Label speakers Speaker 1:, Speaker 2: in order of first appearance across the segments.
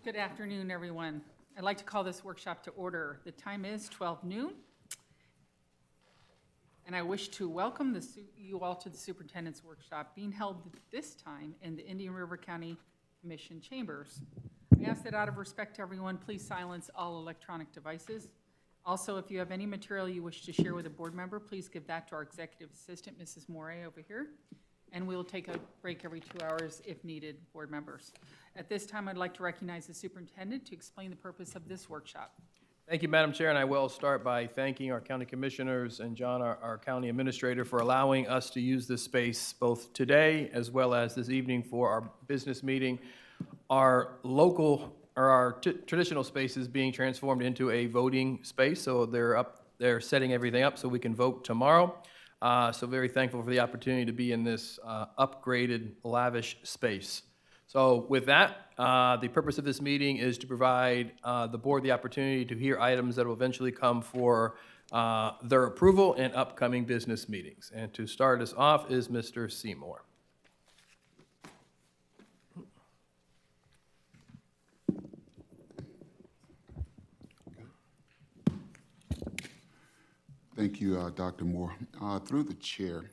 Speaker 1: Good afternoon, everyone. I'd like to call this workshop to order. The time is 12 noon, and I wish to welcome you all to the Superintendent's Workshop being held this time in the Indian River County Commission chambers. I ask that out of respect to everyone, please silence all electronic devices. Also, if you have any material you wish to share with a board member, please give that to our Executive Assistant, Mrs. Moray, over here. And we'll take a break every 2 hours if needed, board members. At this time, I'd like to recognize the superintendent to explain the purpose of this workshop.
Speaker 2: Thank you, Madam Chair, and I will start by thanking our county commissioners and John, our county administrator, for allowing us to use this space both today as well as this evening for our business meeting. Our traditional space is being transformed into a voting space, so they're setting everything up so we can vote tomorrow. So very thankful for the opportunity to be in this upgraded, lavish space. So with that, the purpose of this meeting is to provide the board the opportunity to hear items that will eventually come for their approval in upcoming business meetings. And to start us off is Mr. Seymour.
Speaker 3: Thank you, Dr. Moore. Through the chair,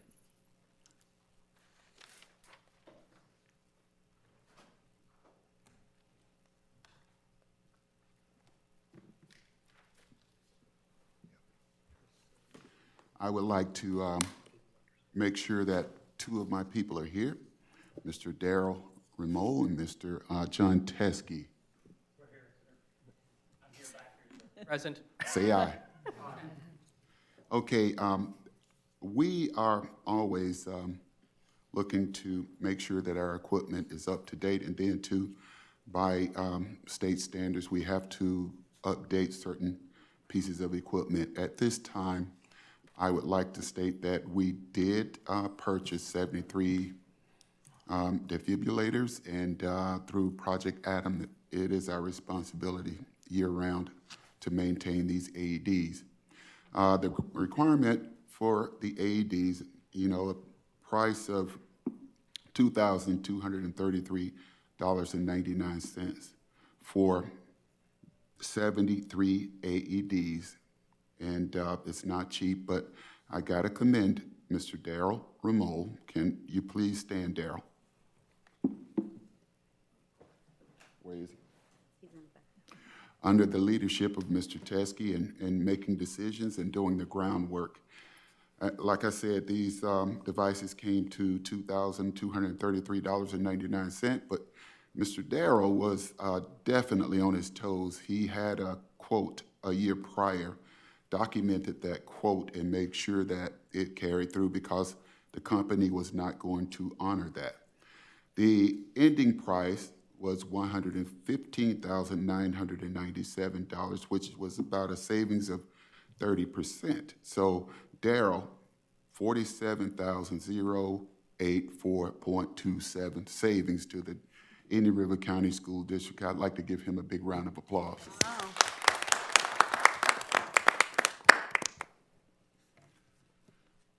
Speaker 3: I would like to make sure that two of my people are here, Mr. Darrell Remoe and Mr. John Teskey.
Speaker 2: We're here, sir. I'm here back here. Present.
Speaker 3: Say aye. Okay, we are always looking to make sure that our equipment is up to date, and then too, by state standards, we have to update certain pieces of equipment. At this time, I would like to state that we did purchase 73 defibrillators, and through Project Adam, it is our responsibility year-round to maintain these AEDs. The requirement for the AEDs, a price of $2,233.99 for 73 AEDs. And it's not cheap, but I got to commend Mr. Darrell Remoe. Can you please stand, Darrell? Where is he? Under the leadership of Mr. Teskey and making decisions and doing the groundwork. Like I said, these devices came to $2,233.99, but Mr. Darrell was definitely on his toes. He had a quote a year prior, documented that quote, and made sure that it carried through because the company was not going to honor that. The ending price was $115,997, which was about a savings of 30%. So Darrell, $47,084.27 savings to the Indian River County School District. I'd like to give him a big round of applause. Wow.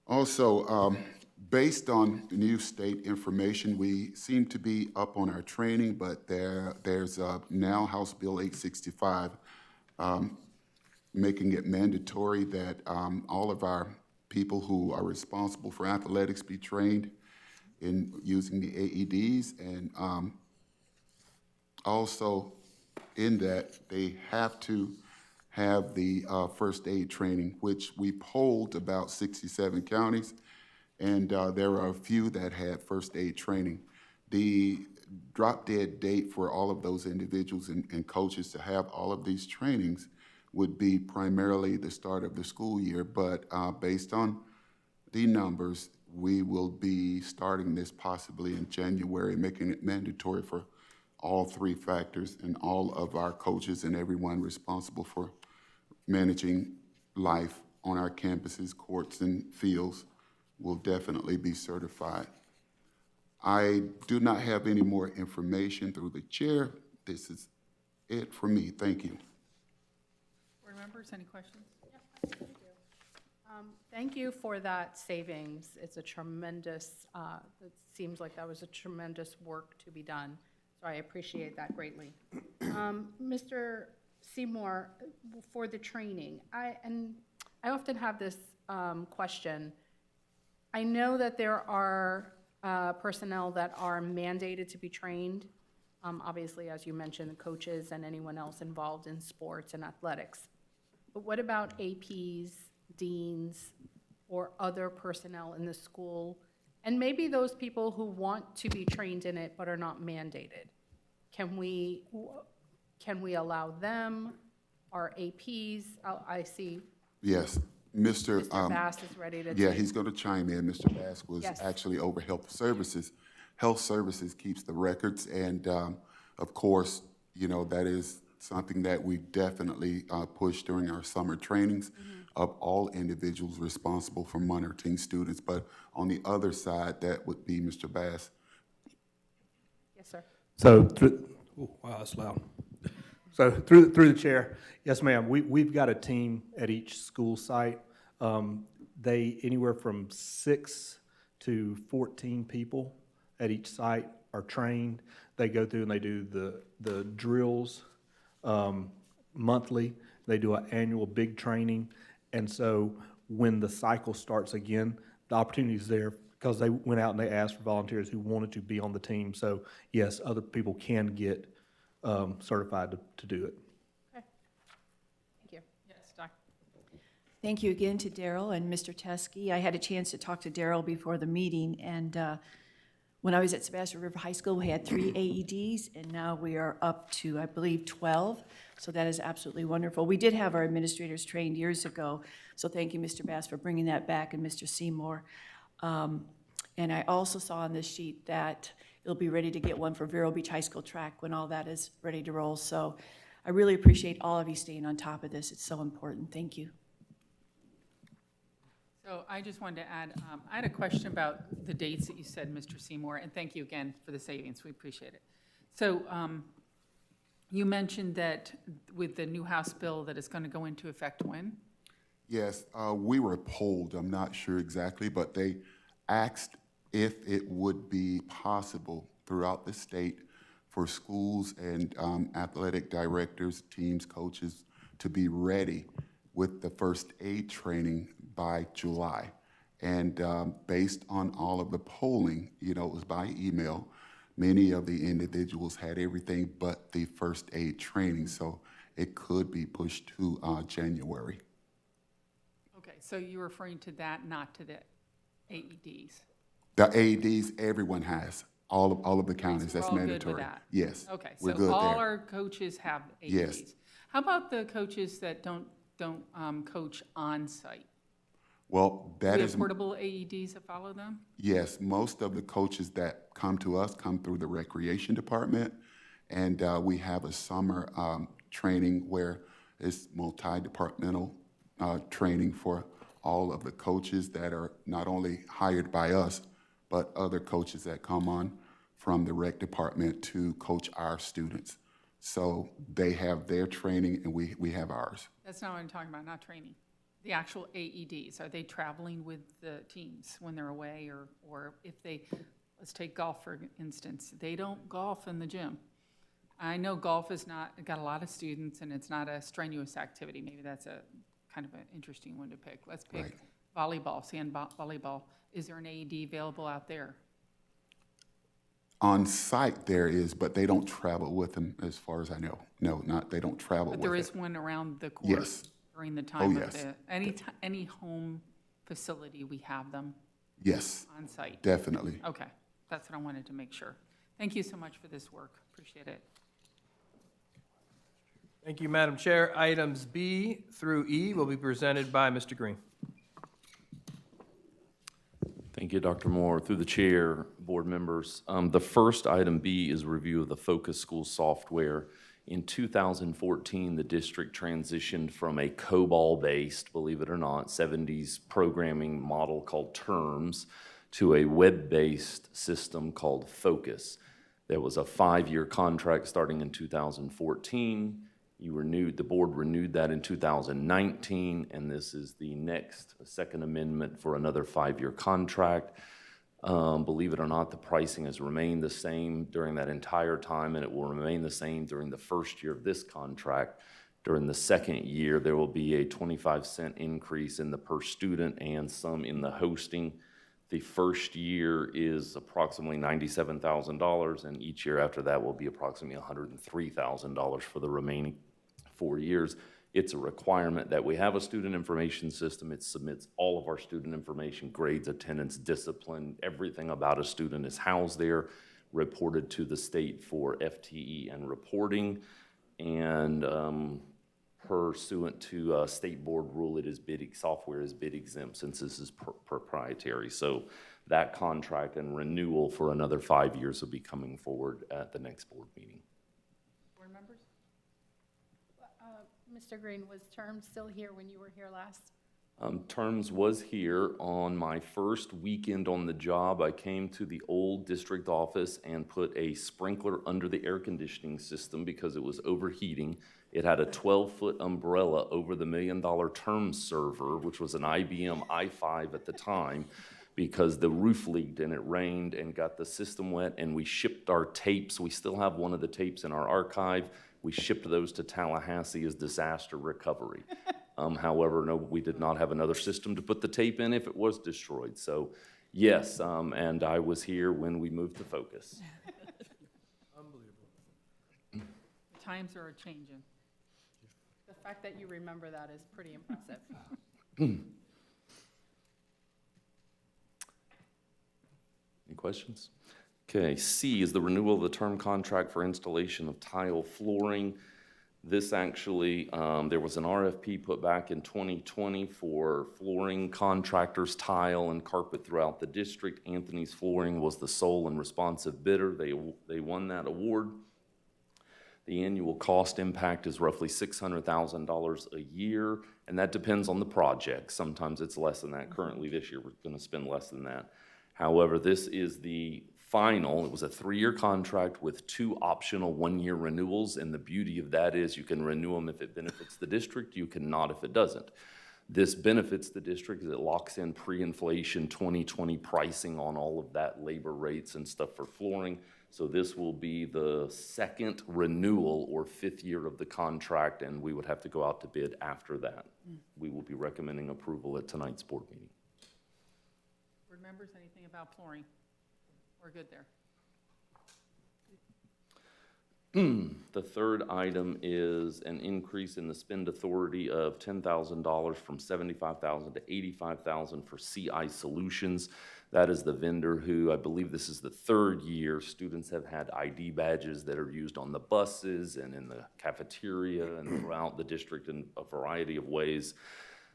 Speaker 3: Also, based on new state information, we seem to be up on our training, but there's now House Bill 865 making it mandatory that all of our people who are responsible for athletics be trained in using the AEDs, and also in that they have to have the first aid training, which we polled about 67 counties, and there are a few that had first aid training. The drop dead date for all of those individuals and coaches to have all of these trainings would be primarily the start of the school year, but based on the numbers, we will be starting this possibly in January, making it mandatory for all three factors, and all of our coaches and everyone responsible for managing life on our campuses, courts, and fields will definitely be certified. I do not have any more information through the chair. This is it for me. Thank you.
Speaker 1: Board members, any questions?
Speaker 4: Yeah, thank you. Thank you for that savings. It's a tremendous, it seems like that was a tremendous work to be done. So I appreciate that greatly. Mr. Seymour, for the training, I often have this question. I know that there are personnel that are mandated to be trained, obviously, as you mentioned, the coaches and anyone else involved in sports and athletics. But what about APs, deans, or other personnel in the school? And maybe those people who want to be trained in it but are not mandated. Can we allow them, our APs? I see
Speaker 3: Yes, Mr.
Speaker 4: Mr. Bass is ready to
Speaker 3: Yeah,
Speaker 4: take.
Speaker 3: he's going to chime in. Mr. Bass was
Speaker 4: Yes.
Speaker 3: actually over health services. Health services keeps the records, and of course, you know, that is something that we definitely push during our summer trainings of all individuals responsible for monitoring students. But on the other side, that would be Mr. Bass.
Speaker 4: Yes, sir.
Speaker 5: So, oh, wow, that's loud. So through the chair, yes, ma'am, we've got a team at each school site. They, anywhere from 6 to 14 people at each site are trained. They go through and they do the drills monthly. They do an annual big training. And so when the cycle starts again, the opportunity is there because they went out and they asked for volunteers who wanted to be on the team. So yes, other people can get certified to do it.
Speaker 4: Okay. Thank you.
Speaker 1: Yes, Dr.
Speaker 6: Thank you again to Daryl and Mr. Teskey. I had a chance to talk to Daryl before the meeting, and when I was at Sebastian River High School, we had 3 AEDs, and now we are up to, I believe, 12. So that is absolutely wonderful. We did have our administrators trained years ago, so thank you, Mr. Bass, for bringing that back, and Mr. Seymour. And I also saw on this sheet that it'll be ready to get one for Vero Beach High School track when all that is ready to roll. So I really appreciate all of you staying on top of this. It's so important. Thank you.
Speaker 1: So I just wanted to add, I had a question about the dates that you said, Mr. Seymour, and thank you again for the savings. We appreciate it. So you mentioned that with the new House bill that is going to go into effect when?
Speaker 3: Yes, we were polled, I'm not sure exactly, but they asked if it would be possible throughout the state for schools and athletic directors, teams, coaches to be ready with the first aid training by July. And based on all of the polling, you know, it was by email, many of the individuals had everything but the first aid training, so it could be pushed to January.
Speaker 1: Okay, so you're referring to that, not to the AEDs?
Speaker 3: The AEDs, everyone has, all of the counties,
Speaker 1: So we're
Speaker 3: that's
Speaker 1: all good with
Speaker 3: mandatory.
Speaker 1: that?
Speaker 3: Yes,
Speaker 1: Okay,
Speaker 3: we're
Speaker 1: so
Speaker 3: good
Speaker 1: all
Speaker 3: there.
Speaker 1: our coaches have AEDs?
Speaker 3: Yes.
Speaker 1: How about the coaches that don't coach on-site?
Speaker 3: Well,
Speaker 1: Do
Speaker 3: that
Speaker 1: we have
Speaker 3: is,
Speaker 1: portable AEDs that follow them?
Speaker 3: yes, most of the coaches that come to us come through the recreation department, and we have a summer training where it's multi-departmental training for all of the coaches that are not only hired by us, but other coaches that come on from the rec department to coach our students. So they have their training and we have ours.
Speaker 1: That's not what I'm talking about, not training. The actual AEDs, are they traveling with the teams when they're away, or if they, let's take golf for instance, they don't golf in the gym. I know golf is not, got a lot of students and it's not a strenuous activity. Maybe that's a kind of an interesting one to pick. Let's pick
Speaker 3: Right.
Speaker 1: volleyball, sand volleyball. Is there an AED available out there?
Speaker 3: On site there is, but they don't travel with them as far as I know. No, they don't travel
Speaker 1: But
Speaker 3: with
Speaker 1: there
Speaker 3: it.
Speaker 1: is one around the course
Speaker 3: Yes.
Speaker 1: during the time of
Speaker 3: yes.
Speaker 1: the, any home facility, we have them
Speaker 3: Yes,
Speaker 1: on site.
Speaker 3: definitely.
Speaker 1: Okay, that's what I wanted to make sure. Thank you so much for this work. Appreciate it.
Speaker 2: Thank you, Madam Chair. Items B through E will be presented by Mr. Green.
Speaker 7: Thank you, Dr. Moore. Through the chair, board members. The first item B is review of the Focus School software. In 2014, the district transitioned from a COBOL-based, believe it or not, 70s programming model called Terms to a web-based system called Focus. There was a 5-year contract starting in 2014. The board renewed that in 2019, and this is the next second amendment for another 5-year contract. Believe it or not, the pricing has remained the same during that entire time, and it will remain the same during the first year of this contract. During the second year, there will be a 25-cent increase in the per student and some in the hosting. The first year is approximately $97,000, and each year after that will be approximately $103,000 for the remaining 4 years. It's a requirement that we have a student information system. It submits all of our student information, grades, attendance, discipline, everything about a student is housed there, reported to the state for FTE and reporting. And pursuant to state board rule, software is bid exempt since this is proprietary. So that contract and renewal for another 5 years will be coming forward at the next board meeting.
Speaker 1: Board members?
Speaker 4: Mr. Green, was Term still here when you were here last?
Speaker 7: Terms was here on my first weekend on the job. I came to the old district office and put a sprinkler under the air conditioning system because it was overheating. It had a 12-foot umbrella over the $1 million term server, which was an IBM i5 at the time, because the roof leaked and it rained and got the system wet, and we shipped our tapes. We still have one of the tapes in our archive. We shipped those to Tallahassee as disaster recovery. However, no, we did not have another system to put the tape in if it was destroyed. So, yes, and I was here when we moved to Focus.
Speaker 1: Times are a-changing.
Speaker 4: The fact that you remember that is pretty impressive.
Speaker 7: Any questions? Okay, C is the renewal of the term contract for installation of tile flooring. This actually, there was an RFP put back in 2020 for flooring contractors, tile and carpet throughout the district. Anthony's Flooring was the sole and responsive bidder. They won that award. The annual cost impact is roughly $600,000 a year, and that depends on the project. Sometimes it's less than that. Currently this year, we're gonna spend less than that. However, this is the final. It was a 3-year contract with 2 optional 1-year renewals, and the beauty of that is you can renew them if it benefits the district, you cannot if it doesn't. This benefits the district because it locks in pre-inflation 2020 pricing on all of that labor rates and stuff for flooring. So this will be the second renewal or 5th year of the contract, and we would have to go out to bid after that. We will be recommending approval at tonight's board meeting.
Speaker 1: Board members, anything about flooring? We're good there.
Speaker 7: The third item is an increase in the spend authority of $10,000 from $75,000 to $85,000 for CI Solutions. That is the vendor who, I believe this is the 3rd year, students have had ID badges that are used on the buses and in the cafeteria and throughout the district in a variety of ways.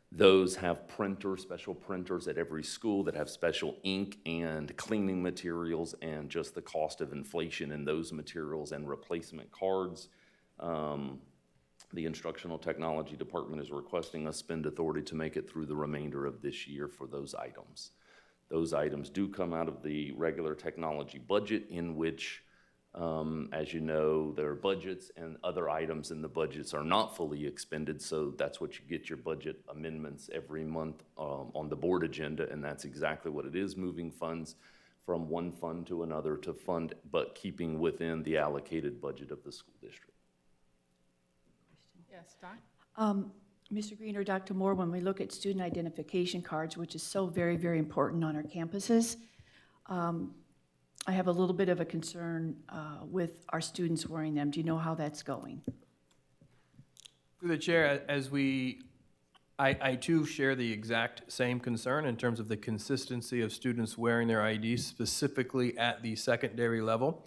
Speaker 7: Those have printers, special printers at every school that have special ink and cleaning materials, and just the cost of inflation in those materials and replacement cards. The Instructional Technology Department is requesting us spend authority to make it through the remainder of this year for those items. Those items do come out of the regular technology budget, in which, as you know, there are budgets and other items in the budgets are not fully expended, so that's what you get your budget amendments every month on the board agenda, and that's exactly what it is, moving funds from one fund to another to fund, but keeping within the allocated budget of the school district.
Speaker 1: Yes, Doc?
Speaker 6: Mr. Green or Dr. Moore, when we look at student identification cards, which is so very, very important on our campuses, I have a little bit of a concern with our students wearing them. Do you know how that's going?
Speaker 2: Through the chair, I too share the exact same concern in terms of the consistency of students wearing their IDs, specifically at the secondary level.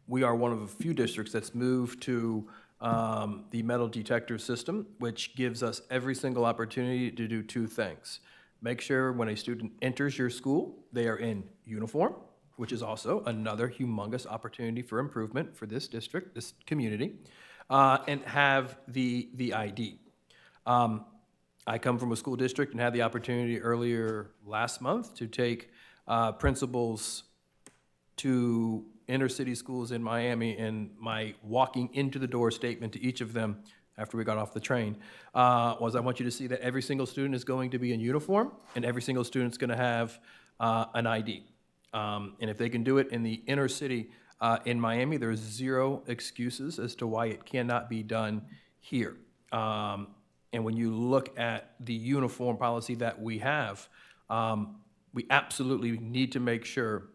Speaker 2: We are one of a few districts that's moved to the metal detector system, which gives us every single opportunity to do 2 things. Make sure when a student enters your school, they are in uniform, which is also another humongous opportunity for improvement for this district, this community, and have the ID. I come from a school district and had the opportunity earlier last month to take principals to inner city schools in Miami, and my walking into the door statement to each of them after we got off the train was, I want you to see that every single student is going to be in uniform, and every single student's going to have an ID. And if they can do it in the inner city in Miami, there's zero excuses as to why it cannot be done here. And when you look at the uniform policy that we have, we absolutely need to make sure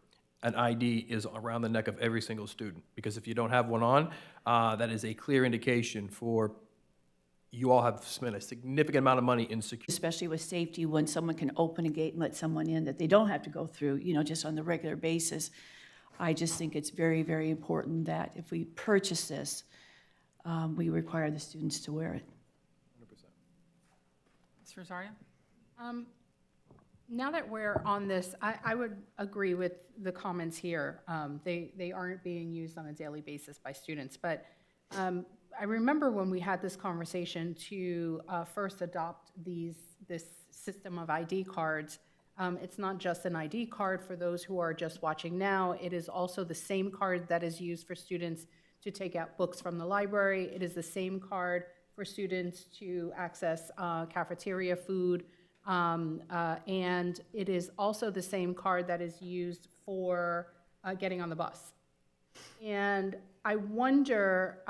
Speaker 2: an ID is around the neck of every single student. Because if you don't have one on, that is a clear indication for you all have spent a significant amount of money in security.
Speaker 6: Especially with safety, when someone can open a gate and let someone in that they don't have to go through, just on the regular basis. I just think it's very, very important that if we purchase this, we require the students to wear it.
Speaker 1: Ms. Rosario?
Speaker 4: Now that we're on this, I would agree with the comments here. They aren't being used on a daily basis by students, but I remember when we had this conversation to first adopt this system of ID cards. It's not just an ID card for those who are just watching now. It is also the same card that is used for students to take out books from the library. It is the same card for students to access cafeteria food. And it is also the same card that is used for getting on the bus. And I wonder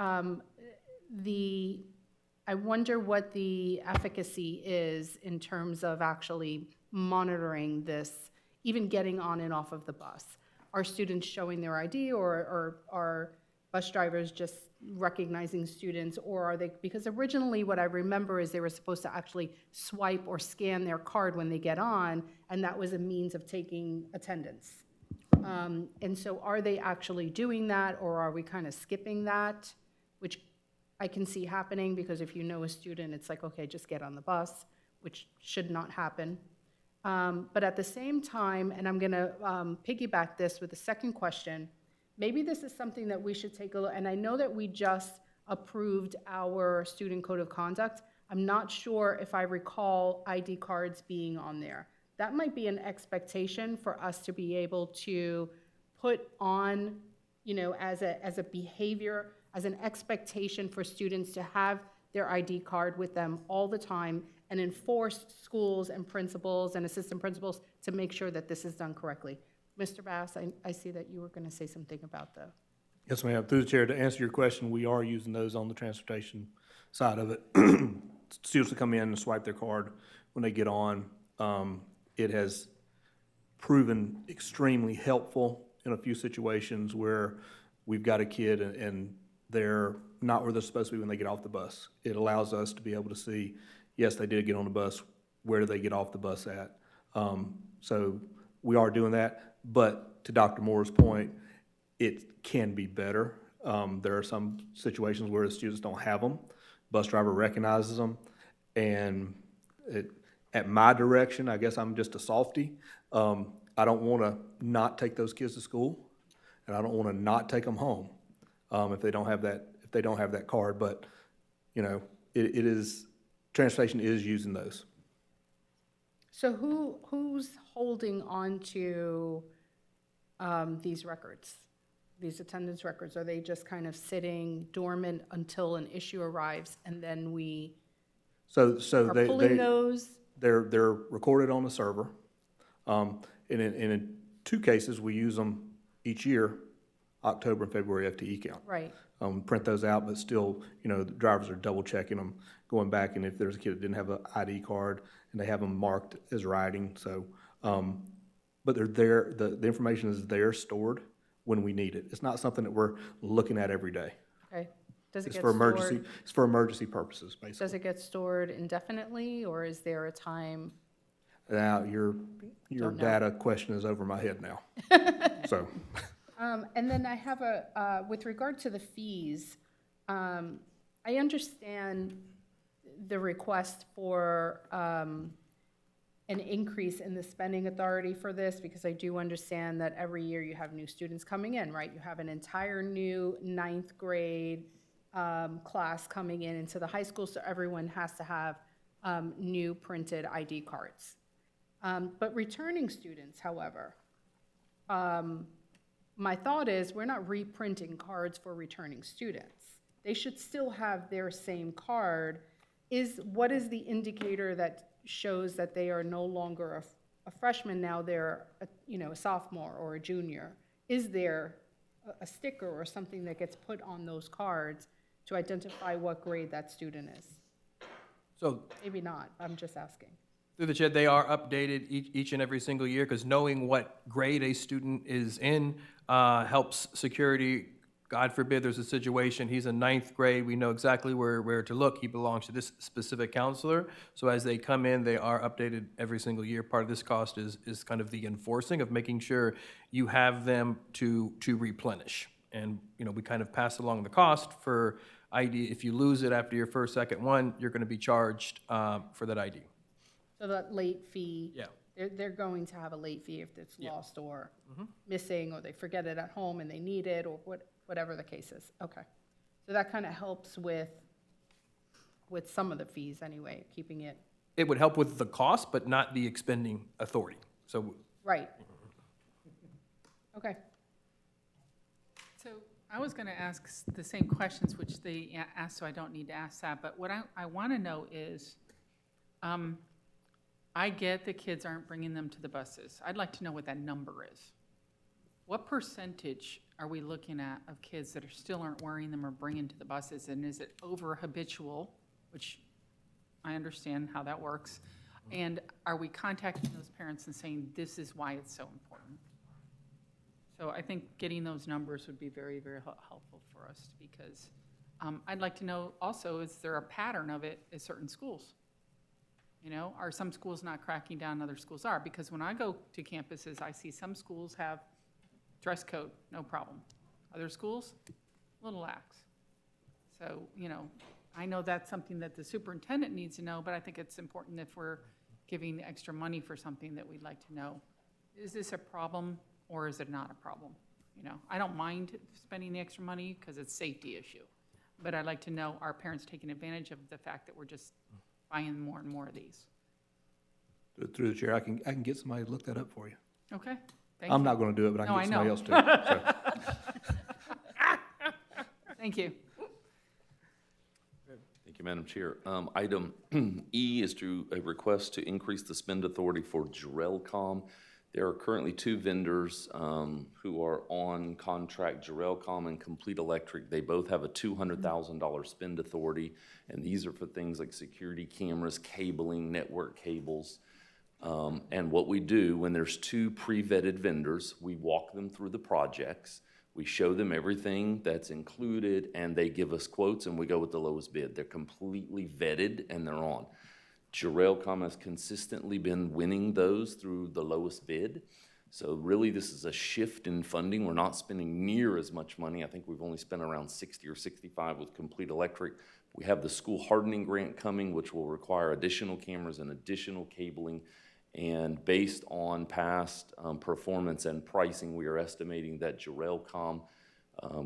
Speaker 4: what the efficacy is in terms of actually monitoring this, even getting on and off of the bus. Are students showing their ID, or are bus drivers just recognizing students, or are they, because originally what I remember is they were supposed to actually swipe or scan their card when they get on, and that was a means of taking attendance. And so are they actually doing that, or are we kind of skipping that, which I can see happening, because if you know a student, it's like, okay, just get on the bus, which should not happen. But at the same time, and I'm going to piggyback this with a second question, maybe this is something that we should take a look, and I know that we just approved our student code of conduct. I'm not sure if I recall ID cards being on there. That might be an expectation for us to be able to put on, as a behavior, as an expectation for students to have their ID card with them all the time, and enforce schools and principals and assistant principals to make sure that this is done correctly. Mr. Bass, I see that you were going to say something about the...
Speaker 5: Yes, ma'am. Through the chair, to answer your question, we are using those on the transportation side of it. Students will come in and swipe their card when they get on. It has proven extremely helpful in a few situations where we've got a kid and they're not where they're supposed to be when they get off the bus. It allows us to be able to see, yes, they did get on the bus, where do they get off the bus at? So we are doing that, but to Dr. Moore's point, it can be better. There are some situations where the students don't have them. Bus driver recognizes them, and at my direction, I guess I'm just a softie. I don't want to not take those kids to school, and I don't want to not take them home if they don't have that card. But it is, transportation is using those.
Speaker 4: So who's holding on to these records, these attendance records? Are they just kind of sitting dormant until an issue arrives, and then we
Speaker 5: So
Speaker 4: are pulling those?
Speaker 5: They're recorded on the server. And in two cases, we use them each year, October and February FTE count.
Speaker 4: Right.
Speaker 5: Print those out, but still, the drivers are double checking them, going back, and if there's a kid that didn't have an ID card, and they have them marked as riding, so, but they're there, the information is there, stored when we need it. It's not something that we're looking at every day.
Speaker 4: Okay. Does it
Speaker 5: It's
Speaker 4: get
Speaker 5: for emergency,
Speaker 4: stored?
Speaker 5: it's for emergency purposes, basically.
Speaker 4: Does it get stored indefinitely, or is there a time?
Speaker 5: Now, your
Speaker 4: Don't know.
Speaker 5: data question is over my head now, so.
Speaker 4: And then I have with regard to the fees, I understand the request for an increase in the spending authority for this, because I do understand that every year you have new students coming in, right? You have an entire new 9th grade class coming into the high school, so everyone has to have new printed ID cards. But returning students, however, my thought is we're not reprinting cards for returning students. They should still have their same card. What is the indicator that shows that they are no longer a freshman, now they're, a sophomore or a junior, is there a sticker or something that gets put on those cards to identify what grade that student is?
Speaker 2: So
Speaker 4: Maybe not, I'm just asking.
Speaker 2: through the chair, they are updated each and every single year, because knowing what grade a student is in helps security. God forbid there's a situation, he's in ninth grade, we know exactly where to look, he belongs to this specific counselor. So as they come in, they are updated every single year. Part of this cost is kind of the enforcing of making sure you have them to replenish. And, we kind of pass along the cost for ID. If you lose it after your first, second one, you're gonna be charged for that ID.
Speaker 4: So that late fee.
Speaker 2: Yeah.
Speaker 4: They're going to have a late fee if it's lost or missing, or they forget it at home and they need it, or whatever the case is. Okay. So that kind of helps with some of the fees anyway, keeping it,
Speaker 2: It would help with the cost, but not the expending authority. So
Speaker 4: right. Okay.
Speaker 1: So I was going to ask the same questions which they asked, so I don't need to ask that. But what I want to know is, I get the kids aren't bringing them to the buses. I'd like to know what that number is. What percentage are we looking at of kids that still aren't wearing them or bringing to the buses? And is it over habitual, which I understand how that works? And are we contacting those parents and saying, this is why it's so important? So I think getting those numbers would be very, very helpful for us, because I'd like to know also, is there a pattern of it at certain schools? Are some schools not cracking down, other schools are? Because when I go to campuses, I see some schools have dress code, no problem. Other schools, a little lax. So, I know that's something that the superintendent needs to know, but I think it's important if we're giving extra money for something that we'd like to know. Is this a problem or is it not a problem? I don't mind spending the extra money because it's a safety issue. But I'd like to know, are parents taking advantage of the fact that we're just buying more and more of these?
Speaker 5: Through the chair, I can get somebody to look that up for you.
Speaker 1: Okay, thank you.
Speaker 5: I'm not gonna do it, but I
Speaker 1: No,
Speaker 5: can
Speaker 1: I
Speaker 5: get somebody
Speaker 1: know.
Speaker 5: else to. So.
Speaker 1: Thank you.
Speaker 7: Thank you, Madam Chair. Item E is to a request to increase the spend authority for Jarrellcom. There are currently two vendors who are on contract, Jarrellcom and Complete Electric. They both have a $200,000 spend authority, and these are for things like security cameras, cabling, network cables. And what we do, when there's two pre-vetted vendors, we walk them through the projects. We show them everything that's included, and they give us quotes, and we go with the lowest bid. They're completely vetted, and they're on. Jarrellcom has consistently been winning those through the lowest bid. So really, this is a shift in funding. We're not spending near as much money. I think we've only spent around 60 or 65 with Complete Electric. We have the school hardening grant coming, which will require additional cameras and additional cabling. And based on past performance and pricing, we are estimating that Jarrellcom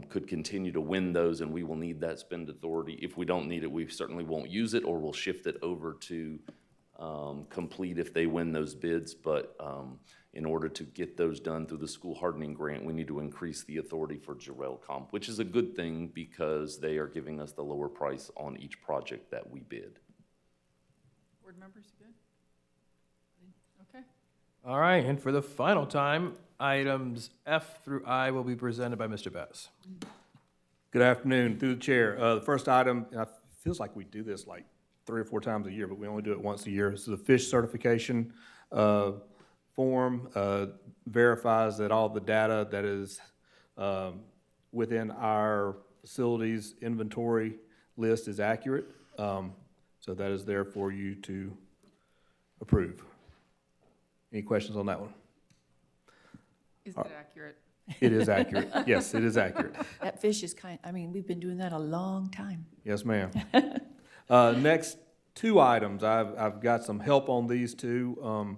Speaker 7: could continue to win those, and we will need that spend authority. If we don't need it, we certainly won't use it, or we'll shift it over to Complete if they win those bids. But in order to get those done through the school hardening grant, we need to increase the authority for Jarrellcom, which is a good thing because they are giving us the lower price on each project that we bid.
Speaker 1: Board members, you good? Okay.
Speaker 2: All right, and for the final time, items F through I will be presented by Mr. Bass.
Speaker 5: Good afternoon, through the chair. The first item, and it feels like we do this like 3 or 4 times a year, but we only do it once a year. This is a fish certification form, verifies that all the data that is within our facilities inventory list is accurate. So that is there for you to approve. Any questions on that one?
Speaker 1: Is it accurate?
Speaker 5: It is accurate. Yes, it is accurate.
Speaker 6: That fish is we've been doing that a long time.
Speaker 5: Yes, ma'am. Next 2 items, I've got some help on these 2.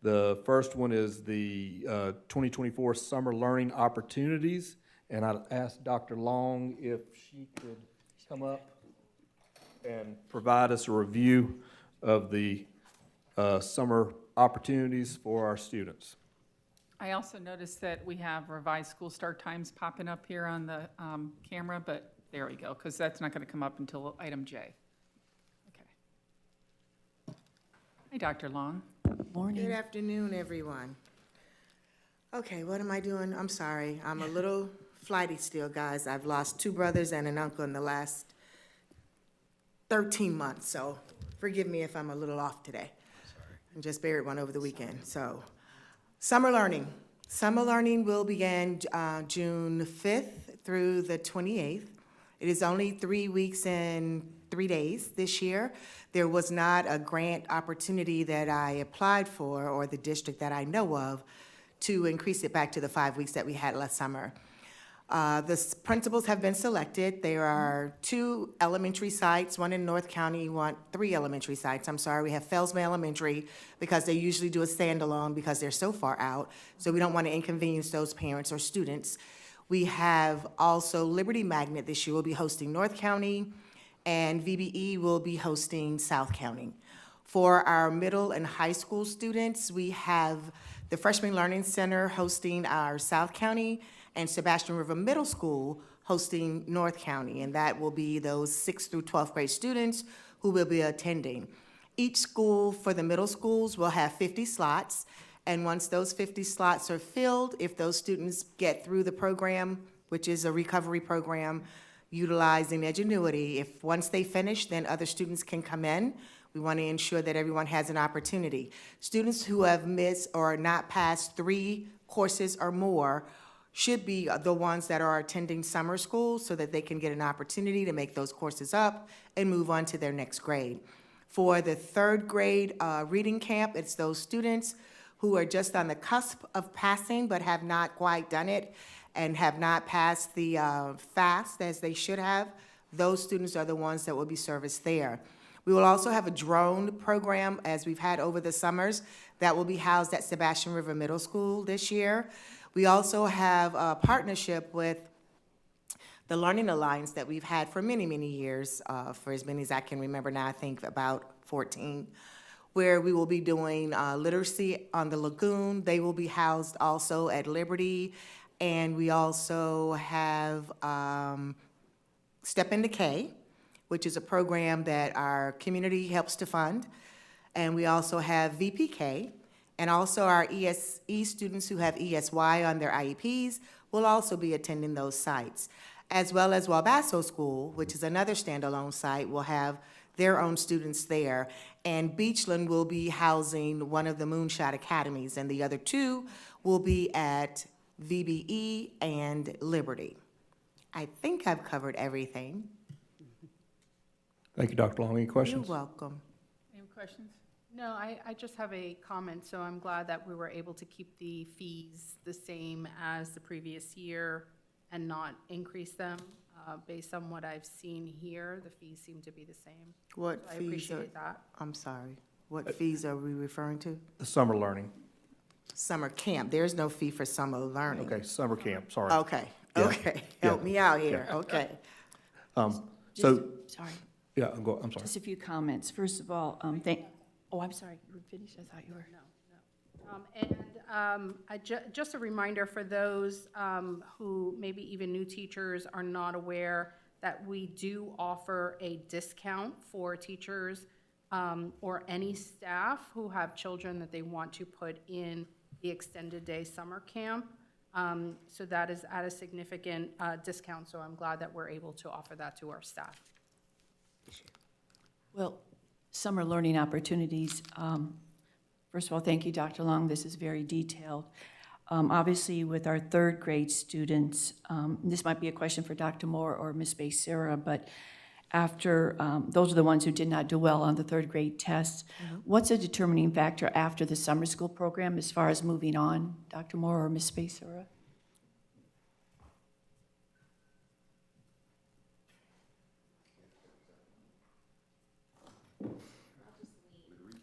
Speaker 5: The first one is the 2024 Summer Learning Opportunities, and I'd ask Dr. Long if she could come up and provide us a review of the summer opportunities for our students.
Speaker 1: I also noticed that we have revised school start times popping up here on the camera, but there we go, because that's not going to come up until item J. Okay. Hi, Dr. Long.
Speaker 8: Good
Speaker 6: Morning.
Speaker 8: afternoon, everyone. Okay, what am I doing? I'm sorry. I'm a little flighty still, guys. I've lost 2 brothers and an uncle in the last 13 months, so forgive me if I'm a little off today. I just buried one over the weekend, so. Summer learning. Summer learning will begin June 5th through the 28th. It is only 3 weeks and 3 days this year. There was not a grant opportunity that I applied for, or the district that I know of, to increase it back to the 5 weeks that we had last summer. Principals have been selected. There are 2 elementary sites, one in North County, 3 elementary sites. I'm sorry, we have Felsman Elementary, because they usually do a standalone because they're so far out, so we don't want to inconvenience those parents or students. We have also Liberty Magnet this year will be hosting North County, and VBE will be hosting South County. For our middle and high school students, we have the Freshman Learning Center hosting our South County, and Sebastian River Middle School hosting North County, and that will be those 6th through 12th grade students who will be attending. Each school for the middle schools will have 50 slots, and once those 50 slots are filled, if those students get through the program, which is a recovery program utilizing Edgenuity, if once they finish, then other students can come in. We want to ensure that everyone has an opportunity. Students who have missed or not passed 3 courses or more should be the ones that are attending summer school so that they can get an opportunity to make those courses up and move on to their next grade. For the 3rd grade reading camp, it's those students who are just on the cusp of passing but have not quite done it and have not passed the FAST as they should have. Those students are the ones that will be serviced there. We will also have a drone program, as we've had over the summers, that will be housed at Sebastian River Middle School this year. We also have a partnership with the Learning Alliance that we've had for many, many years, for as many as I can remember now, I think about 14, where we will be doing literacy on the lagoon. They will be housed also at Liberty. And we also have Step Into K, which is a program that our community helps to fund. And we also have VPK, and also our ESE students who have ESY on their IEPs will also be attending those sites, as well as Wabasso School, which is another standalone site, will have their own students there. And Beachland will be housing one of the Moonshot Academies, and the other 2 will be at VBE and Liberty. I think I've covered everything.
Speaker 5: Thank you, Dr. Long. Any questions?
Speaker 8: You're welcome.
Speaker 1: Any questions?
Speaker 4: No, I just have a comment, so I'm glad that we were able to keep the fees the same as the previous year and not increase them. Based on what I've seen here, the fees seem to be the same.
Speaker 8: What
Speaker 4: I
Speaker 8: fees are,
Speaker 4: appreciate that.
Speaker 8: I'm sorry, what fees are we referring to?
Speaker 5: The summer learning.
Speaker 8: Summer camp, there's no fee for summer learning.
Speaker 5: Okay, summer camp, sorry.
Speaker 8: Okay,
Speaker 5: Yeah.
Speaker 8: okay, help
Speaker 5: Yeah.
Speaker 8: me out here, okay.
Speaker 5: So,
Speaker 6: Sorry,
Speaker 5: yeah, I'm sorry.
Speaker 6: just a few comments. First of all, oh, I'm sorry, you were finished? I thought you were.
Speaker 4: Just a reminder for those who, maybe even new teachers, are not aware that we do offer a discount for teachers or any staff who have children that they want to put in the extended day summer camp. So that is at a significant discount, so I'm glad that we're able to offer that to our staff.
Speaker 6: Well, summer learning opportunities. First of all, thank you, Dr. Long. This is very detailed. Obviously, with our 3rd grade students, this might be a question for Dr. Moore or Ms. Becerra, but after, those are the ones who did not do well on the 3rd grade tests. What's a determining factor after the summer school program as far as moving on, Dr. Moore or Ms. Becerra?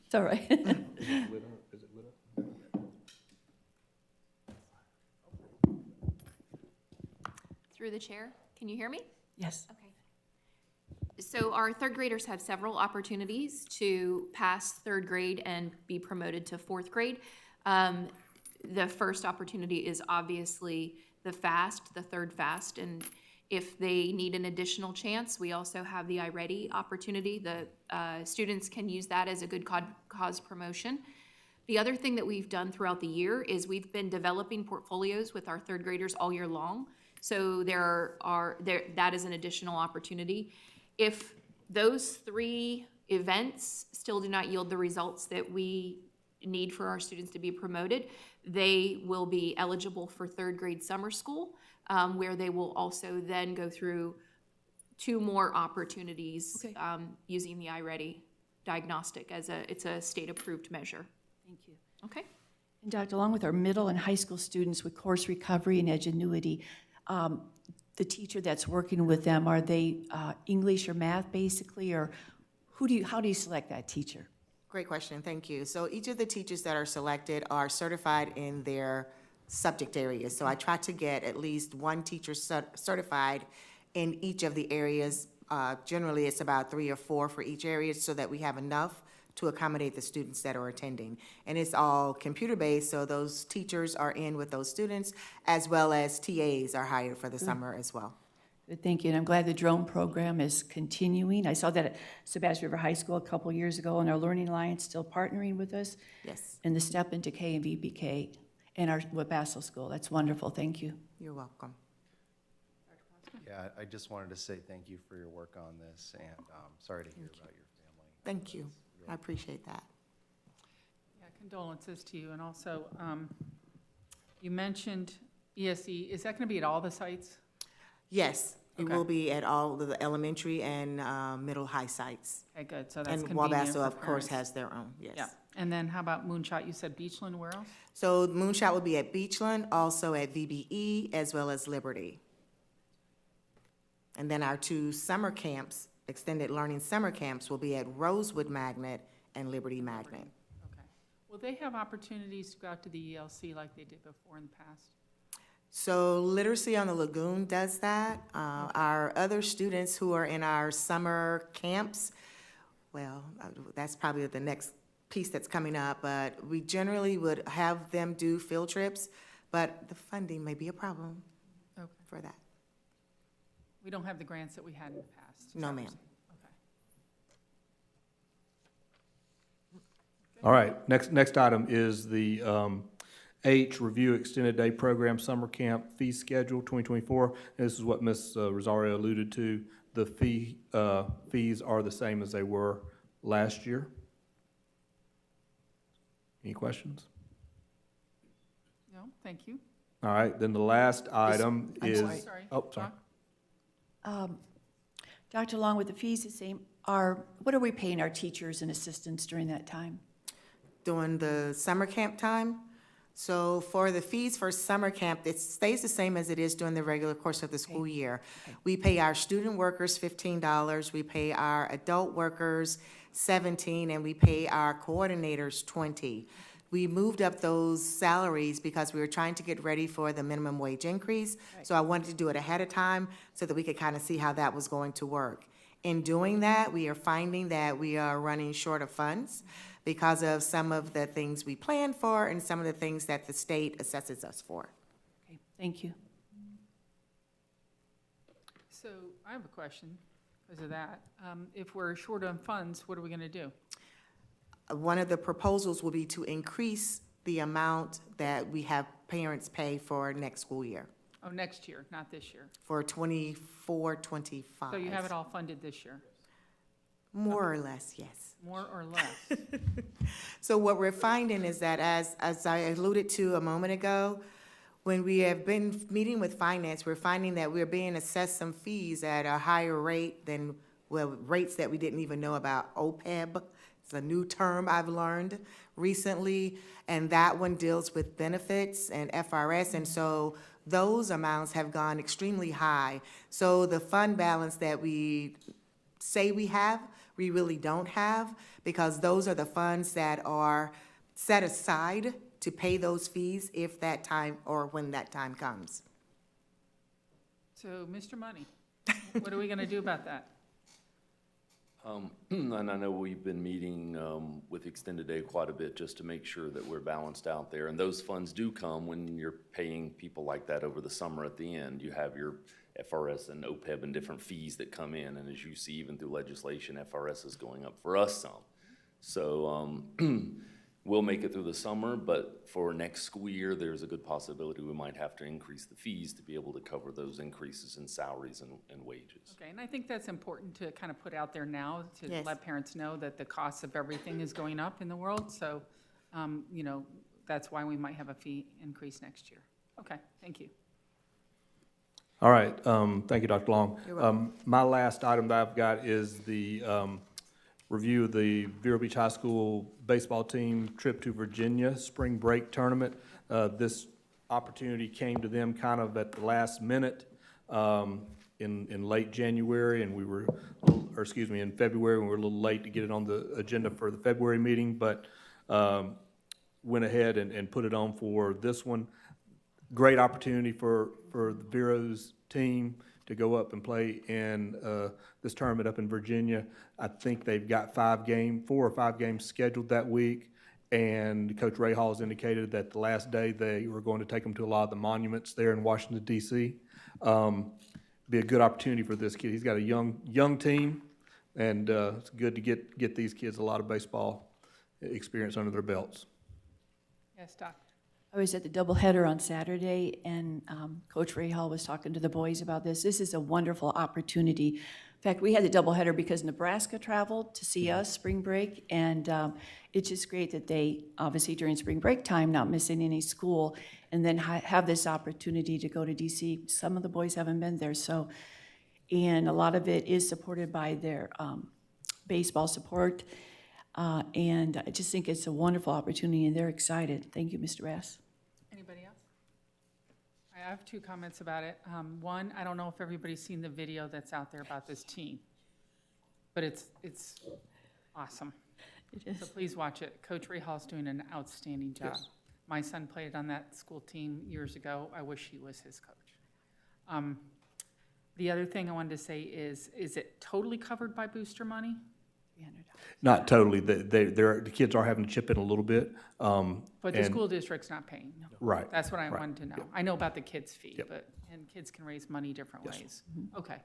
Speaker 6: It's all right.
Speaker 9: Through the chair, can you hear me?
Speaker 6: Yes.
Speaker 9: Okay. So our 3rd graders have several opportunities to pass 3rd grade and be promoted to 4th grade. The first opportunity is obviously the FAST, the 3rd FAST, and if they need an additional chance, we also have the iReady opportunity. The students can use that as a good cause promotion. The other thing that we've done throughout the year is we've been developing portfolios with our third graders all year long. So that is an additional opportunity. If those 3 events still do not yield the results that we need for our students to be promoted, they will be eligible for third grade summer school, where they will also then go through 2 more opportunities
Speaker 6: Okay.
Speaker 9: using the iReady diagnostic it's a state-approved measure.
Speaker 6: Thank you.
Speaker 9: Okay?
Speaker 6: And Dr., along with our middle and high school students with course recovery and Edgenuity, the teacher that's working with them, are they English or math basically, or how do you select that teacher?
Speaker 8: Great question, thank you. So each of the teachers that are selected are certified in their subject areas. So I try to get at least one teacher certified in each of the areas. Generally, it's about 3 or 4 for each area so that we have enough to accommodate the students that are attending. And it's all computer-based, so those teachers are in with those students, as well as TAs are hired for the summer as well.
Speaker 6: Good, thank you, and I'm glad the drone program is continuing. I saw that at Sebastian River High School a couple years ago, and our Learning Alliance still partnering with us.
Speaker 8: Yes,
Speaker 6: And the Step into K and VPK and our Wabasso School. That's wonderful, thank you.
Speaker 8: you're welcome.
Speaker 10: Yeah, I just wanted to say thank you for your work on this, and sorry to hear about your family.
Speaker 8: Thank you, I appreciate that.
Speaker 1: Yeah, condolences to you, and also, you mentioned ESE, is that gonna be at all the sites?
Speaker 8: Yes, it
Speaker 1: Okay.
Speaker 8: will be at all of the elementary and middle high sites.
Speaker 1: Okay, good, so that's
Speaker 8: And
Speaker 1: convenient
Speaker 8: Wabasso,
Speaker 1: for
Speaker 8: of course,
Speaker 1: parents.
Speaker 8: has their own,
Speaker 1: Yeah,
Speaker 8: yes.
Speaker 1: and then how about Moonshot? You said Beachland, where else?
Speaker 8: So Moonshot will be at Beachland, also at VBE, as well as Liberty. And then our 2 summer camps, extended learning summer camps, will be at Rosewood Magnet and Liberty Magnet.
Speaker 1: Okay. Will they have opportunities to go out to the ELC like they did before in the past?
Speaker 8: So Literacy on the Lagoon does that. Our other students who are in our summer camps, well, that's probably the next piece that's coming up, but we generally would have them do field trips, but the funding may be a problem
Speaker 1: Okay.
Speaker 8: for that.
Speaker 1: We don't have the grants that we had in the past. is
Speaker 8: No,
Speaker 1: that what you're
Speaker 8: ma'am.
Speaker 1: saying? Okay.
Speaker 5: All right, next item is the H, Review Extended Day Program Summer Camp Fee Schedule 2024. This is what Ms. Rosario alluded to. The fees are the same as they were last year. Any questions?
Speaker 1: No, thank you.
Speaker 5: All right, then the last item
Speaker 6: I'm
Speaker 5: is.
Speaker 6: sorry.
Speaker 1: Sorry.
Speaker 5: Oh, sorry.
Speaker 6: Dr., along with the fees the same, what are we paying our teachers and assistants during that time?
Speaker 8: During the summer camp time, so for the fees for summer camp, it stays the same as it is during the regular course of the school year. We pay our student workers $15, we pay our adult workers $17, and we pay our coordinators $20. We moved up those salaries because we were trying to get ready for the minimum wage increase. So I wanted to do it ahead of time so that we could kind of see how that was going to work. In doing that, we are finding that we are running short of funds because of some of the things we planned for and some of the things that the state assesses us for.
Speaker 6: Okay, thank you.
Speaker 1: So I have a question because of that. If we're short on funds, what are we going to do?
Speaker 8: One of the proposals will be to increase the amount that we have parents pay for next school year,
Speaker 1: Oh, next year, not this year.
Speaker 8: for 24, 25.
Speaker 1: So you have it all funded this year?
Speaker 8: More or less, yes.
Speaker 1: More or less?
Speaker 8: So what we're finding is that, as I alluded to a moment ago, when we have been meeting with finance, we're finding that we're being assessed some fees at a higher rate than, well, rates that we didn't even know about. OPEB, it's a new term I've learned recently, and that one deals with benefits and FRS, and so those amounts have gone extremely high. So the fund balance that we say we have, we really don't have, because those are the funds that are set aside to pay those fees if that time, or when that time comes.
Speaker 1: So, Mr. Money, what are we going to do about that?
Speaker 7: And I know we've been meeting with Extended Day quite a bit just to make sure that we're balanced out there. And those funds do come when you're paying people like that over the summer at the end. You have your FRS and OPEB and different fees that come in. And as you see, even through legislation, FRS is going up for us some. So we'll make it through the summer, but for next school year, there's a good possibility we might have to increase the fees to be able to cover those increases in salaries and wages.
Speaker 1: Okay, and I think that's important to kind of put out there now, to
Speaker 8: Yes.
Speaker 1: let parents know that the cost of everything is going up in the world, so, you know, that's why we might have a fee increase next year. Okay, thank you.
Speaker 5: All right, thank you, Dr. Long.
Speaker 8: You're welcome.
Speaker 5: My last item that I've got is the review of the Vero Beach High School baseball team trip to Virginia spring break tournament. This opportunity came to them kind of at the last minute in late January, and we were, or excuse me, in February, and we were a little late to get it on the agenda for the February meeting, but went ahead and put it on for this one. Great opportunity for the Vero's team to go up and play in this tournament up in Virginia. I think they've got 4 or 5 games scheduled that week, and Coach Ray Hall has indicated that the last day they were going to take them to a lot of the monuments there in Washington, D.C. Be a good opportunity for this kid. He's got a young team, and it's good to get these kids a lot of baseball experience under their belts.
Speaker 1: Yes, Doc?
Speaker 6: I was at the doubleheader on Saturday, and Coach Ray Hall was talking to the boys about this. This is a wonderful opportunity. In fact, we had the doubleheader because Nebraska traveled to see us spring break, and it's just great that they, obviously during spring break time, not missing any school, and then have this opportunity to go to DC. Some of the boys haven't been there, so, and a lot of it is supported by their baseball support, and I just think it's a wonderful opportunity, and they're excited. Thank you, Mr. Bass.
Speaker 1: Anybody else? I have 2 comments about it. One, I don't know if everybody's seen the video that's out there about this team, but it's awesome.
Speaker 6: It is.
Speaker 1: So please watch it. Coach Ray Hall's doing an outstanding job.
Speaker 5: Yes.
Speaker 1: My son played on that school team years ago. I wish he was his coach. The other thing I wanted to say is it totally covered by booster money?
Speaker 5: Not totally. The kids are having to chip in a little bit.
Speaker 1: But the
Speaker 5: and-
Speaker 1: school district's not paying?
Speaker 5: Right.
Speaker 1: That's what I
Speaker 5: right,
Speaker 1: wanted to know.
Speaker 5: yep.
Speaker 1: I know about the kids' fee,
Speaker 5: Yep.
Speaker 1: and kids can raise money different
Speaker 5: Yes.
Speaker 1: ways. Okay.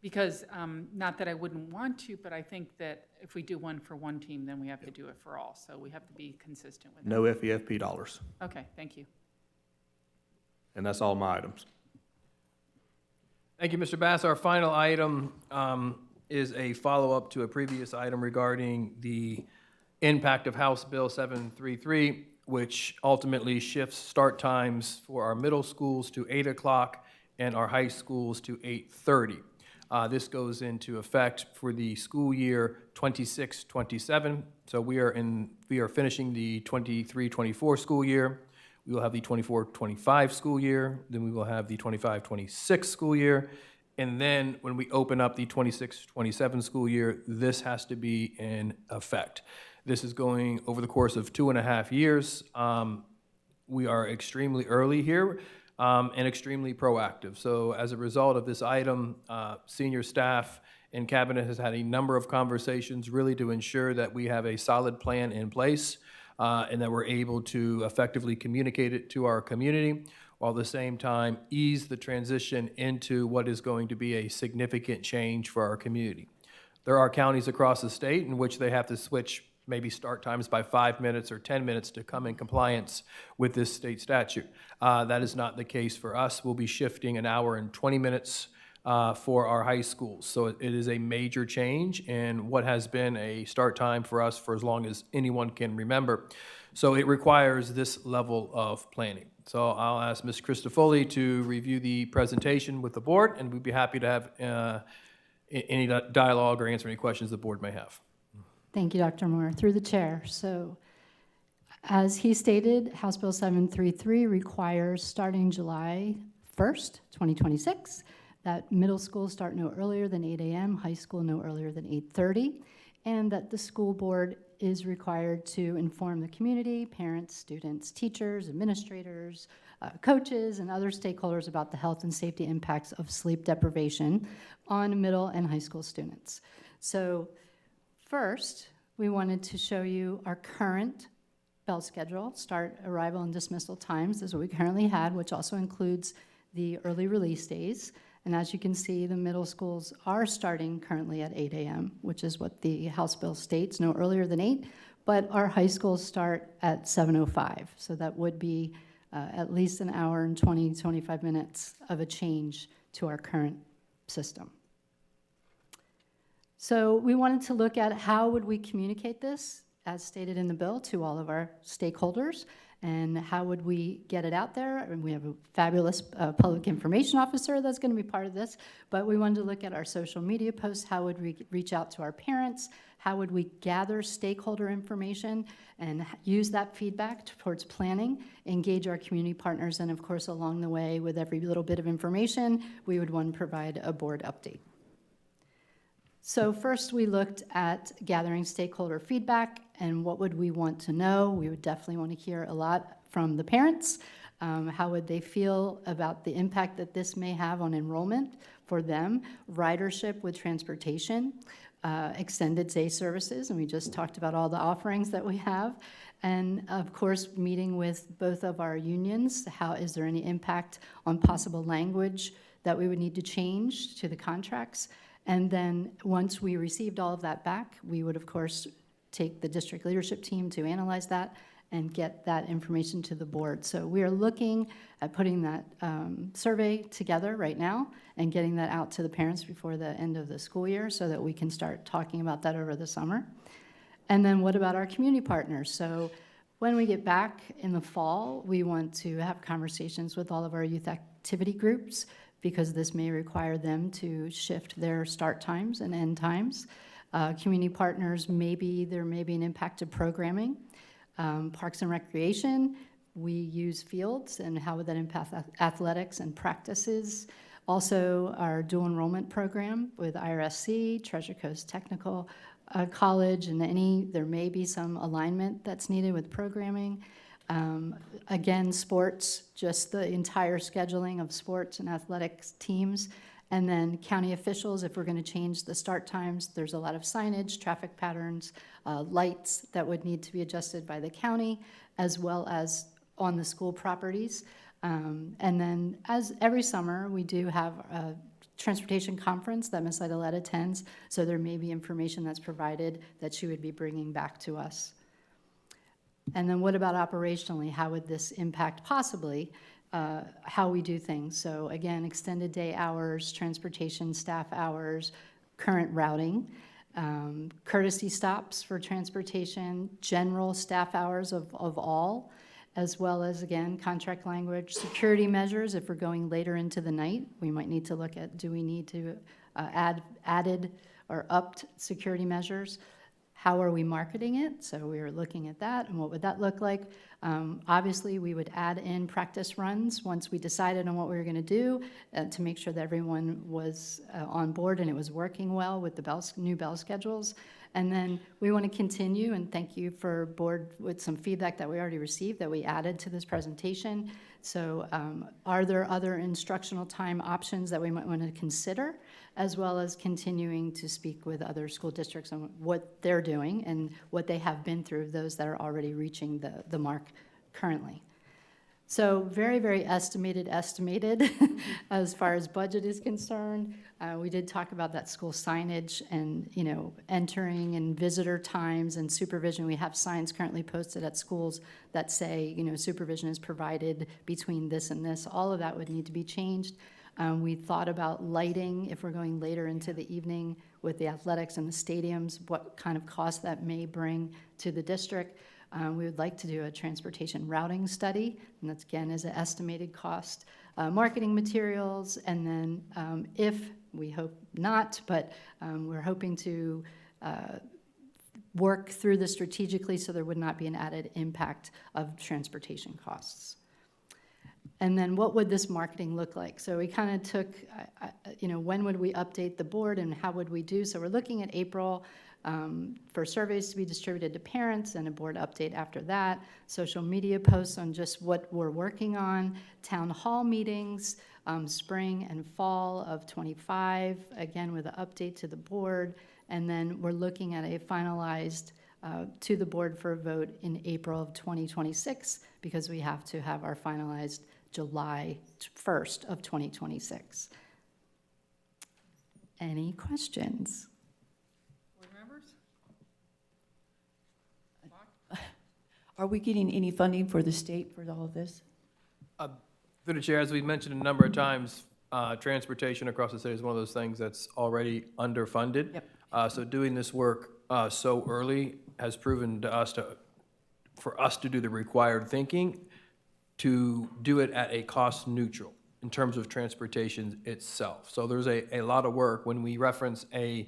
Speaker 1: Because, not that I wouldn't want to, but I think that if we do one for one team, then we have to do it for all. So we have to be consistent with that.
Speaker 5: No FEFP dollars.
Speaker 1: Okay, thank you.
Speaker 5: And that's all my items.
Speaker 2: Thank you, Mr. Bass. Our final item is a follow-up to a previous item regarding the impact of House Bill 733, which ultimately shifts start times for our middle schools to 8 o'clock and our high schools to 8:30. This goes into effect for the school year 26-27. So we are finishing the 23-24 school year. We will have the 24-25 school year. Then we will have the 25-26 school year. And then when we open up the 26-27 school year, this has to be in effect. This is going over the course of 2.5 years. We are extremely early here and extremely proactive. So as a result of this item, senior staff and cabinet has had a number of conversations really to ensure that we have a solid plan in place and that we're able to effectively communicate it to our community, while at the same time ease the transition into what is going to be a significant change for our community. There are counties across the state in which they have to switch maybe start times by 5 minutes or 10 minutes to come in compliance with this state statute. That is not the case for us. We'll be shifting 1 hour and 20 minutes for our high schools. So it is a major change in what has been a start time for us for as long as anyone can remember. So it requires this level of planning. So I'll ask Ms. Christofoli to review the presentation with the board, and we'd be happy to have any dialogue or answer any questions the board may have.
Speaker 11: Thank you, Dr. Moore. Through the chair. So as he stated, House Bill 733 requires starting July 1st, 2026, that middle school start no earlier than 8 a.m., high school no earlier than 8:30, and that the school board is required to inform the community, parents, students, teachers, administrators, coaches, and other stakeholders about the health and safety impacts of sleep deprivation on middle and high school students. So first, we wanted to show you our current bell schedule, start, arrival, and dismissal times. This is what we currently had, which also includes the early release days. And as you can see, the middle schools are starting currently at 8 a.m., which is what the House bill states, no earlier than 8. but our high schools start at 7:05, so that would be at least an hour and 20, 25 minutes of a change to our current system. So we wanted to look at how would we communicate this, as stated in the bill, to all of our stakeholders, and how would we get it out there? And we have a fabulous public information officer that's going to be part of this, but we wanted to look at our social media posts. How would we reach out to our parents? How would we gather stakeholder information and use that feedback towards planning, engage our community partners, and of course, along the way, with every little bit of information, we would want to provide a board update. So first, we looked at gathering stakeholder feedback and what would we want to know. We would definitely want to hear a lot from the parents. How would they feel about the impact that this may have on enrollment for them, ridership with transportation, extended day services, and we just talked about all the offerings that we have, and of course, meeting with both of our unions. How is there any impact on possible language that we would need to change to the contracts? And then once we received all of that back, we would, of course, take the district leadership team to analyze that and get that information to the board. So we are looking at putting that survey together right now and getting that out to the parents before the end of the school year so that we can start talking about that over the summer. And then what about our community partners? So when we get back in the fall, we want to have conversations with all of our youth activity groups, because this may require them to shift their start times and end times. Community partners, maybe there may be an impact to programming. Parks and Recreation, we use fields, and how would that impact athletics and practices? Also, our dual enrollment program with IRSC, Treasure Coast Technical College, and there may be some alignment that's needed with programming. Again, sports, just the entire scheduling of sports and athletics teams. And then county officials, if we're going to change the start times, there's a lot of signage, traffic patterns, lights that would need to be adjusted by the county, as well as on the school properties. And then, as every summer, we do have a transportation conference that Ms. Idolette attends, so there may be information that's provided that she would be bringing back to us. And then what about operationally? How would this impact possibly how we do things? So again, extended day hours, transportation staff hours, current routing, courtesy stops for transportation, general staff hours of all, as well as, again, contract language, security measures. If we're going later into the night, we might need to look at, do we need to added or upped security measures? How are we marketing it? So we were looking at that, and what would that look like? Obviously, we would add in practice runs once we decided on what we were going to do to make sure that everyone was on board and it was working well with the new bell schedules. And then we want to continue, and thank you for board with some feedback that we already received that we added to this presentation. So are there other instructional time options that we might want to consider, as well as continuing to speak with other school districts on what they're doing and what they have been through, those that are already reaching the mark currently. So very, very estimated as far as budget is concerned. We did talk about that school signage and, entering and visitor times and supervision. We have signs currently posted at schools that say, supervision is provided between this and this. All of that would need to be changed. We thought about lighting if we're going later into the evening with the athletics and the stadiums, what kind of cost that may bring to the district. We would like to do a transportation routing study, and that's, again, is an estimated cost. Marketing materials, and then if, we hope not, but we're hoping to work through this strategically so there would not be an added impact of transportation costs. And then what would this marketing look like? So we kind of took, when would we update the board and how would we do? So we're looking at April for surveys to be distributed to parents and a board update after that, social media posts on just what we're working on, town hall meetings, spring and fall of '25, again with an update to the board, and then we're looking at a finalized to the board for a vote in April of 2026 because we have to have our finalized July 1st of 2026. Any questions?
Speaker 1: Board members? Clock
Speaker 6: Are we getting any funding for the state for all of this?
Speaker 2: Through the chair, as we mentioned a number of times, transportation across the city is one of those things that's already underfunded.
Speaker 6: Yep.
Speaker 2: So doing this work so early has proven to us for us to do the required thinking, to do it at a cost neutral in terms of transportation itself. So there's a lot of work. When we reference a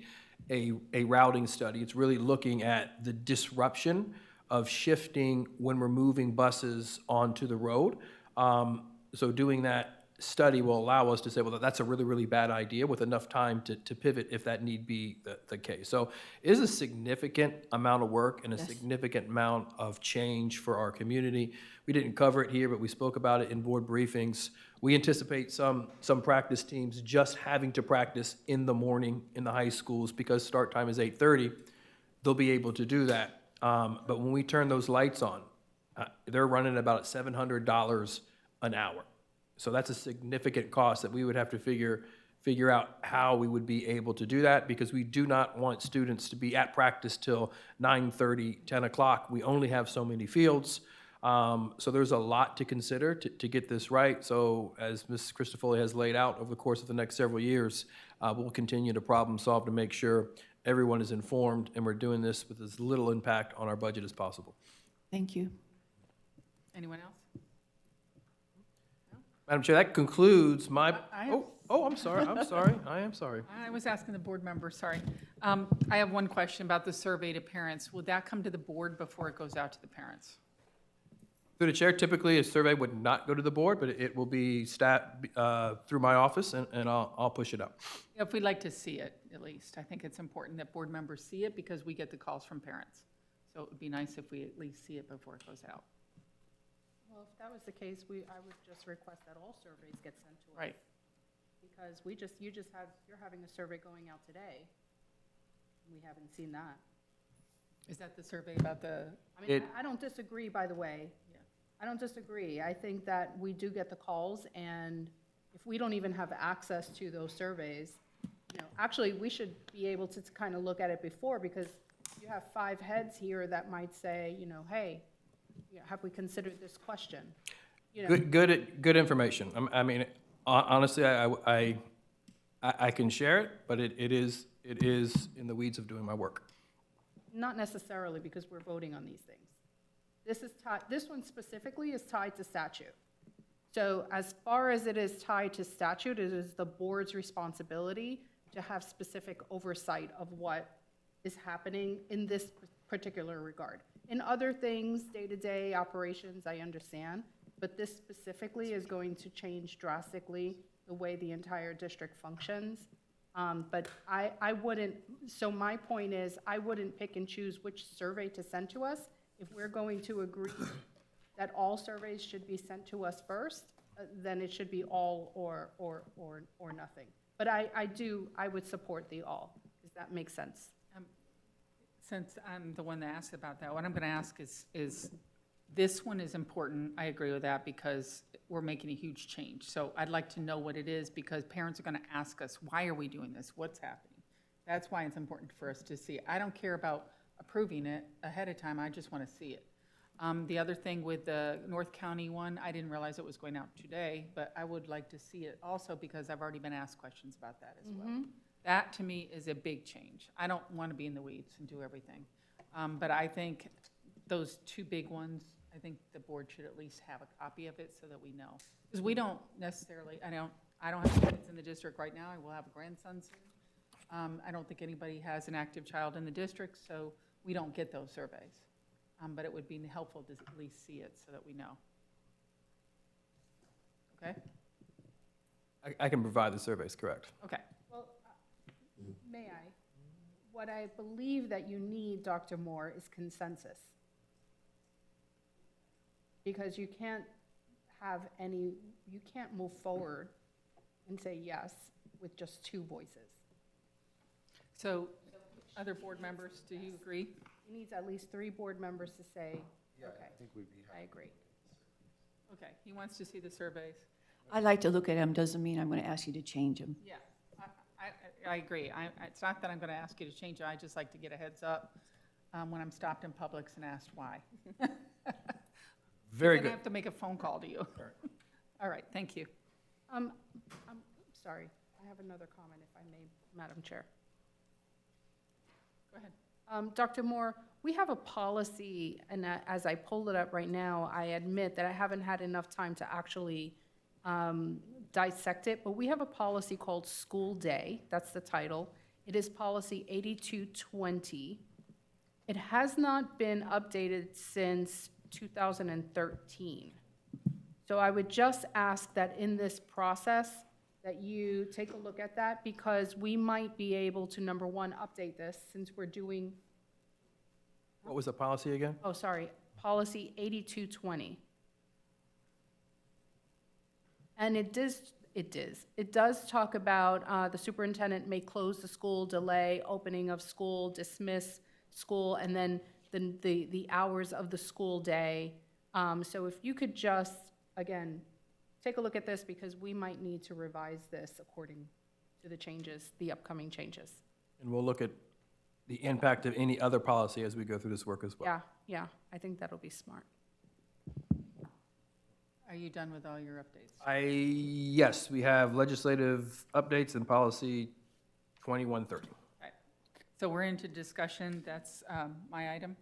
Speaker 2: routing study, it's really looking at the disruption of shifting when we're moving buses onto the road. So doing that study will allow us to say, well, that's a really, really bad idea with enough time to pivot if that need be the case. So it is a significant amount of work and a significant amount of change for our community. We didn't cover it here, but we spoke about it in board briefings. We anticipate some practice teams just having to practice in the morning in the high schools because start time is 8:30. They'll be able to do that. But when we turn those lights on, they're running about $700 an hour. So that's a significant cost that we would have to figure out how we would be able to do that, because we do not want students to be at practice till 9:30, 10 o'clock. We only have so many fields. So there's a lot to consider to get this right. So as Ms. Christofoli has laid out over the course of the next several years, we'll continue to problem solve to make sure everyone is informed and we're doing this with as little impact on our budget as possible.
Speaker 6: Thank you.
Speaker 1: Anyone else?
Speaker 2: Madam Chair, that concludes my,
Speaker 1: I have-
Speaker 2: I'm sorry, I am sorry.
Speaker 1: I was asking the board member, sorry. I have one question about the survey to parents. Will that come to the board before it goes out to the parents?
Speaker 2: Through the chair, typically a survey would not go to the board, but it will be through my office and I'll push it out.
Speaker 1: If we'd like to see it, at least. I think it's important that board members see it because we get the calls from parents. So it would be nice if we at least see it before it goes out.
Speaker 4: Well, if that was the case, I would just request that all surveys get sent to us.
Speaker 1: Right.
Speaker 4: Because you're having a survey going out today. We haven't seen that.
Speaker 1: Is that the survey about the,
Speaker 4: I mean, I don't disagree, by the way.
Speaker 1: Yeah.
Speaker 4: I don't disagree. I think that we do get the calls, and if we don't even have access to those surveys, actually, we should be able to kind of look at it before, because you have 5 heads here that might say, hey, have we considered this question?
Speaker 2: Good information. I mean, honestly, I can share it, but it is in the weeds of doing my work.
Speaker 4: Not necessarily, because we're voting on these things. This one specifically is tied to statute. So as far as it is tied to statute, it is the board's responsibility to have specific oversight of what is happening in this particular regard. In other things, day-to-day operations, I understand, but this specifically is going to change drastically the way the entire district functions. But I wouldn't, so my point is, I wouldn't pick and choose which survey to send to us. If we're going to agree that all surveys should be sent to us first, then it should be all or nothing. But I would support the all. Does that make sense?
Speaker 1: since I'm the one that asked about that, what I'm going to ask is this one is important. I agree with that because we're making a huge change. So I'd like to know what it is because parents are going to ask us, why are we doing this? What's happening? That's why it's important for us to see. I don't care about approving it ahead of time. I just want to see it. The other thing with the North County one, I didn't realize it was going out today, but I would like to see it also because I've already been asked questions about that as well. That, to me, is a big change. I don't want to be in the weeds and do everything. But I think those two big ones, I think the board should at least have a copy of it so that we know. Because we don't necessarily, I don't have kids in the district right now. I will have a grandson soon. I don't think anybody has an active child in the district, so we don't get those surveys. But it would be helpful to at least see it so that we know. Okay?
Speaker 2: I can provide the surveys, correct.
Speaker 1: Okay.
Speaker 4: Well, may I? What I believe that you need, Dr. Moore, is consensus. Because you can't move forward and say yes with just two voices.
Speaker 1: So, other board members, do you agree?
Speaker 4: It needs at least 3 board members to say,
Speaker 10: Yeah,
Speaker 4: okay,
Speaker 10: I think we'd be happy.
Speaker 4: I agree.
Speaker 1: Okay, he wants to see the surveys.
Speaker 6: I like to look at them, doesn't mean I'm going to ask you to change them.
Speaker 1: Yeah, I agree. It's not that I'm going to ask you to change it, I just like to get a heads up when I'm stopped in Publix and asked why.
Speaker 2: Very
Speaker 1: Then I
Speaker 2: good.
Speaker 1: have to make a phone call to you. All right, thank you.
Speaker 4: I'm sorry, I have another comment if I may, Madam Chair.
Speaker 1: Go ahead.
Speaker 4: Dr. Moore, we have a policy, and as I pulled it up right now, I admit that I haven't had enough time to actually dissect it, but we have a policy called School Day, that's the title. It is policy 8220. It has not been updated since 2013. So I would just ask that in this process, that you take a look at that, because we might be able to, number one, update this, since we're doing,
Speaker 2: What was the policy again?
Speaker 4: oh, sorry, policy 8220. And it does talk about the superintendent may close the school, delay opening of school, dismiss school, and then the hours of the school day. So if you could just, again, take a look at this, because we might need to revise this according to the changes, the upcoming changes.
Speaker 2: And we'll look at the impact of any other policy as we go through this work as well.
Speaker 4: Yeah, I think that'll be smart.
Speaker 1: Are you done with all your updates?
Speaker 2: Yes, we have legislative updates and policy 2130.
Speaker 1: Right. So we're into discussion. That's my item.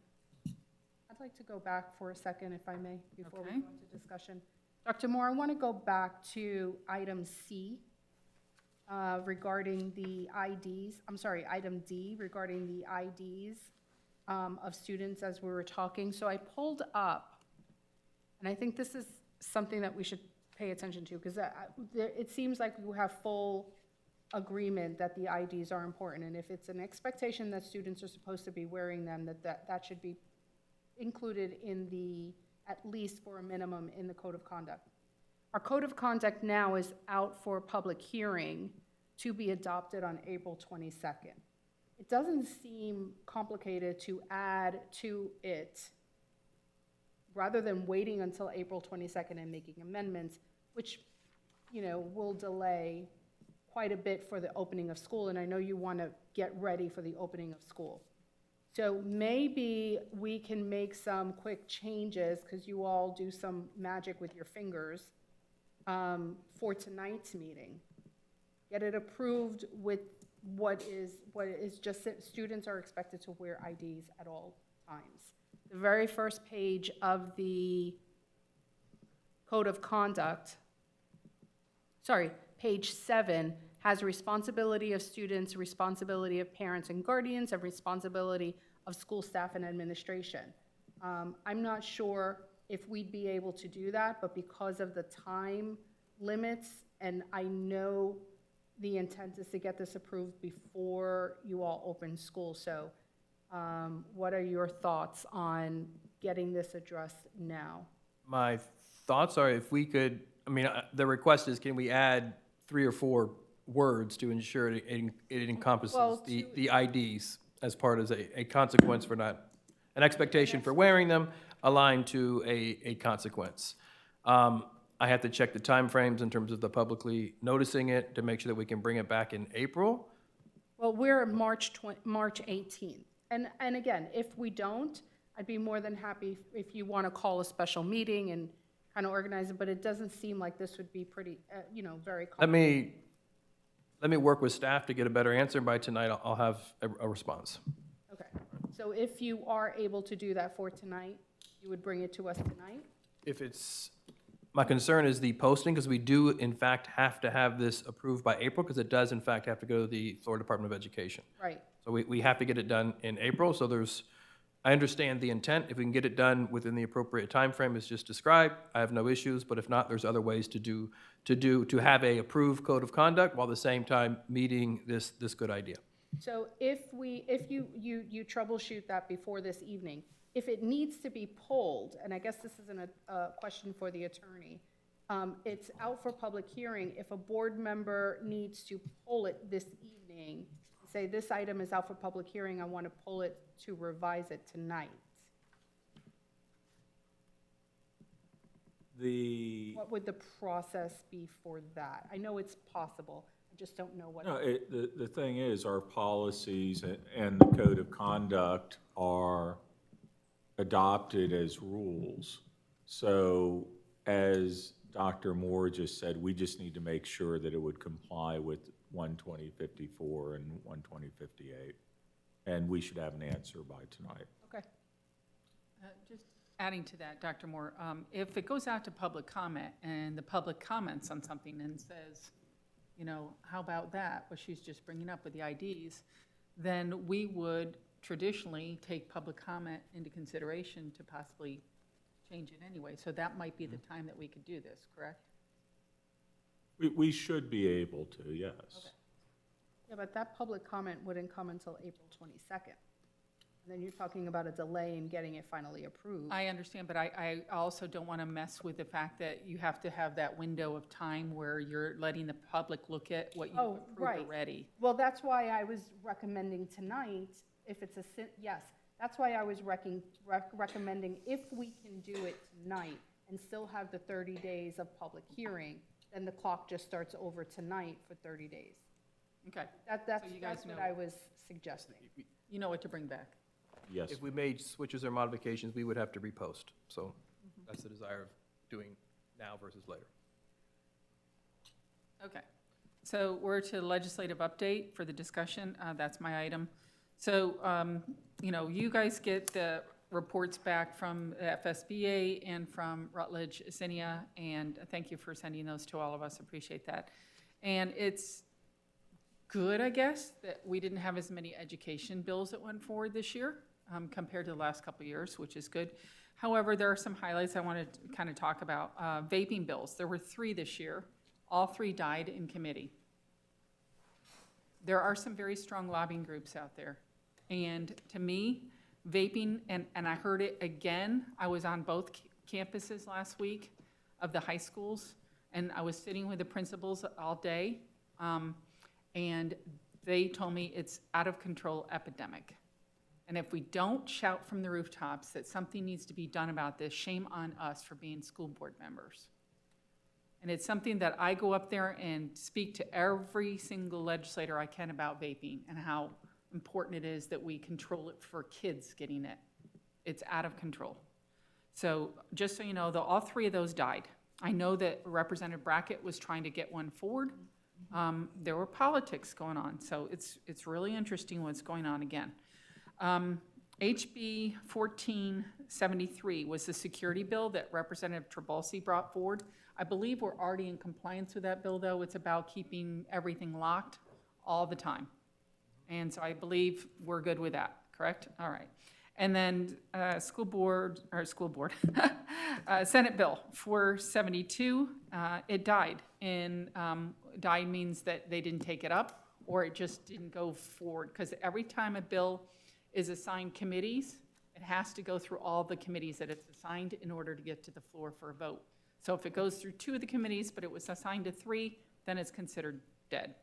Speaker 4: I'd like to go back for a second, if I may, before we
Speaker 1: Okay.
Speaker 4: go into discussion. Dr. Moore, I want to go back to item C regarding the IDs, I'm sorry, item D regarding the IDs of students as we were talking. So I pulled up, and I think this is something that we should pay attention to, because it seems like we have full agreement that the IDs are important, and if it's an expectation that students are supposed to be wearing them, that should be included in the, at least for a minimum, in the code of conduct. Our code of conduct now is out for public hearing to be adopted on April 22nd. It doesn't seem complicated to add to it, rather than waiting until April 22nd and making amendments, which, you know, will delay quite a bit for the opening of school, and I know you want to get ready for the opening of school. So maybe we can make some quick changes, because you all do some magic with your fingers, for tonight's meeting. Get it approved with what is just that students are expected to wear IDs at all times. The very first page of the code of conduct, sorry, page 7, has responsibility of students, responsibility of parents and guardians, and responsibility of school staff and administration. I'm not sure if we'd be able to do that, but because of the time limits, and I know the intent is to get this approved before you all open school, so what are your thoughts on getting this addressed now?
Speaker 2: My thoughts are, if we could, I mean, the request is, can we add 3 or 4 words to ensure it encompasses
Speaker 4: Well,
Speaker 2: the IDs as part of a consequence for not, an expectation for wearing them aligned to a consequence. I have to check the timeframes in terms of the publicly noticing it to make sure that we can bring it back in April.
Speaker 4: Well, we're March 18th. And again, if we don't, I'd be more than happy if you want to call a special meeting and kind of organize it, but it doesn't seem like this would be pretty, very complicated.
Speaker 2: Let me work with staff to get a better answer. By tonight, I'll have a response.
Speaker 4: Okay, so if you are able to do that for tonight, you would bring it to us tonight?
Speaker 2: If it's, my concern is the posting, because we do in fact have to have this approved by April, because it does in fact have to go to the Florida Department of Education.
Speaker 4: Right.
Speaker 2: So we have to get it done in April, so I understand the intent. If we can get it done within the appropriate timeframe as just described, I have no issues, but if not, there's other ways to have a approved code of conduct while at the same time meeting this good idea.
Speaker 4: So if you troubleshoot that before this evening, if it needs to be pulled, and I guess this isn't a question for the attorney, it's out for public hearing. If a board member needs to pull it this evening, say this item is out for public hearing, I want to pull it to revise it tonight. What would the process be for that? I know it's possible, I just don't know what.
Speaker 12: No, the thing is, our policies and the code of conduct are adopted as rules. So as Dr. Moore just said, we just need to make sure that it would comply with 12054 and 12058. And we should have an answer by tonight.
Speaker 1: Okay. Just adding to that, Dr. Moore, if it goes out to public comment and the public comments on something and says, you know, how about that, what she's just bringing up with the IDs, then we would traditionally take public comment into consideration to possibly change it anyway. So that might be the time that we could do this, correct?
Speaker 12: We should be able to, yes.
Speaker 1: Okay.
Speaker 4: Yeah, but that public comment wouldn't come until April 22nd. And then you're talking about a delay in getting it finally approved.
Speaker 1: I understand, but I also don't want to mess with the fact that you have to have that window of time where you're letting the public look at what you've
Speaker 4: Oh,
Speaker 1: approved
Speaker 4: right.
Speaker 1: already.
Speaker 4: Well, that's why I was recommending tonight, if it's yes, that's why I was recommending if we can do it tonight and still have the 30 days of public hearing, then the clock just starts over tonight for 30 days.
Speaker 1: Okay,
Speaker 4: That's
Speaker 1: So you guys
Speaker 4: what
Speaker 1: know.
Speaker 4: I was suggesting.
Speaker 1: you know what to bring back.
Speaker 12: Yes.
Speaker 2: If we made switches or modifications, we would have to repost. So that's the desire of doing now versus later.
Speaker 1: Okay, so we're to legislative update for the discussion. That's my item. So, you know, you guys get the reports back from FSBA and from Rutledge Zinnia, and thank you for sending those to all of us. Appreciate that. And it's good, I guess, that we didn't have as many education bills that went forward this year compared to the last couple of years, which is good. However, there are some highlights I wanted to kind of talk about. Vaping bills, there were 3 this year. All 3 died in committee. There are some very strong lobbying groups out there. And to me, vaping, and I heard it again, I was on both campuses last week of the high schools, and I was sitting with the principals all day, and they told me it's out of control epidemic. And if we don't shout from the rooftops that something needs to be done about this, shame on us for being school board members. And it's something that I go up there and speak to every single legislator I can about vaping and how important it is that we control it for kids getting it. It's out of control. So just so you know, all 3 of those died. I know that Representative Brackett was trying to get one forward. There were politics going on, so it's really interesting what's going on again. HB 1473 was the security bill that Representative Trabolsi brought forward. I believe we're already in compliance with that bill, though. It's about keeping everything locked all the time. And so I believe we're good with that, correct? All right. And then Senate Bill 472, it died. And died means that they didn't take it up or it just didn't go forward. Because every time a bill is assigned committees, it has to go through all the committees that it's assigned in order to get to the floor for a vote. So if it goes through 2 of the committees, but it was assigned to 3, then it's considered dead.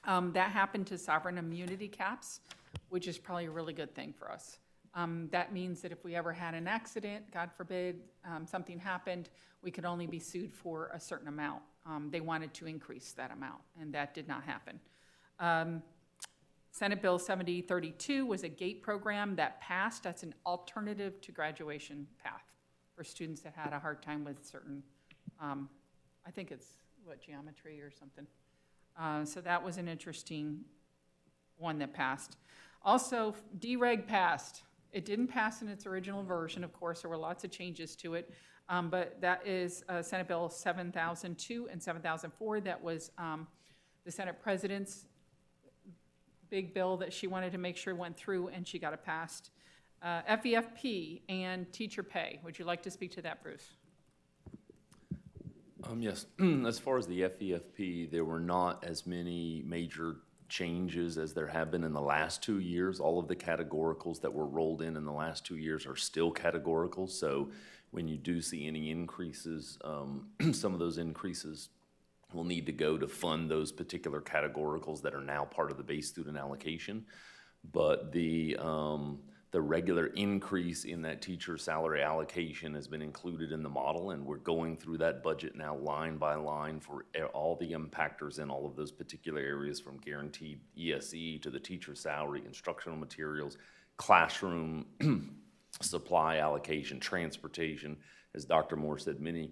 Speaker 1: That happened to sovereign immunity caps, which is probably a really good thing for us. That means that if we ever had an accident, God forbid, something happened, we could only be sued for a certain amount. They wanted to increase that amount, and that did not happen. Senate Bill 7032 was a GATE program that passed. That's an alternative to graduation path for students that had a hard time with certain, I think it's, geometry or something. So that was an interesting one that passed. Also, DREG passed. It didn't pass in its original version, of course. There were lots of changes to it. But that is Senate Bill 7002 and 7004. That was the Senate President's big bill that she wanted to make sure went through, and she got it passed. FEFP and teacher pay. Would you like to speak to that, Bruce?
Speaker 7: Yes, as far as the FEFP, there were not as many major changes as there have been in the last 2 years. All of the categoricals that were rolled in the last 2 years are still categorical. So when you do see any increases, some of those increases will need to go to fund those particular categoricals that are now part of the base student allocation. But the regular increase in that teacher salary allocation has been included in the model, and we're going through that budget now line by line for all the impactors in all of those particular areas, from guaranteed ESE to the teacher salary, instructional materials, classroom supply allocation, transportation. As Dr. Moore said, many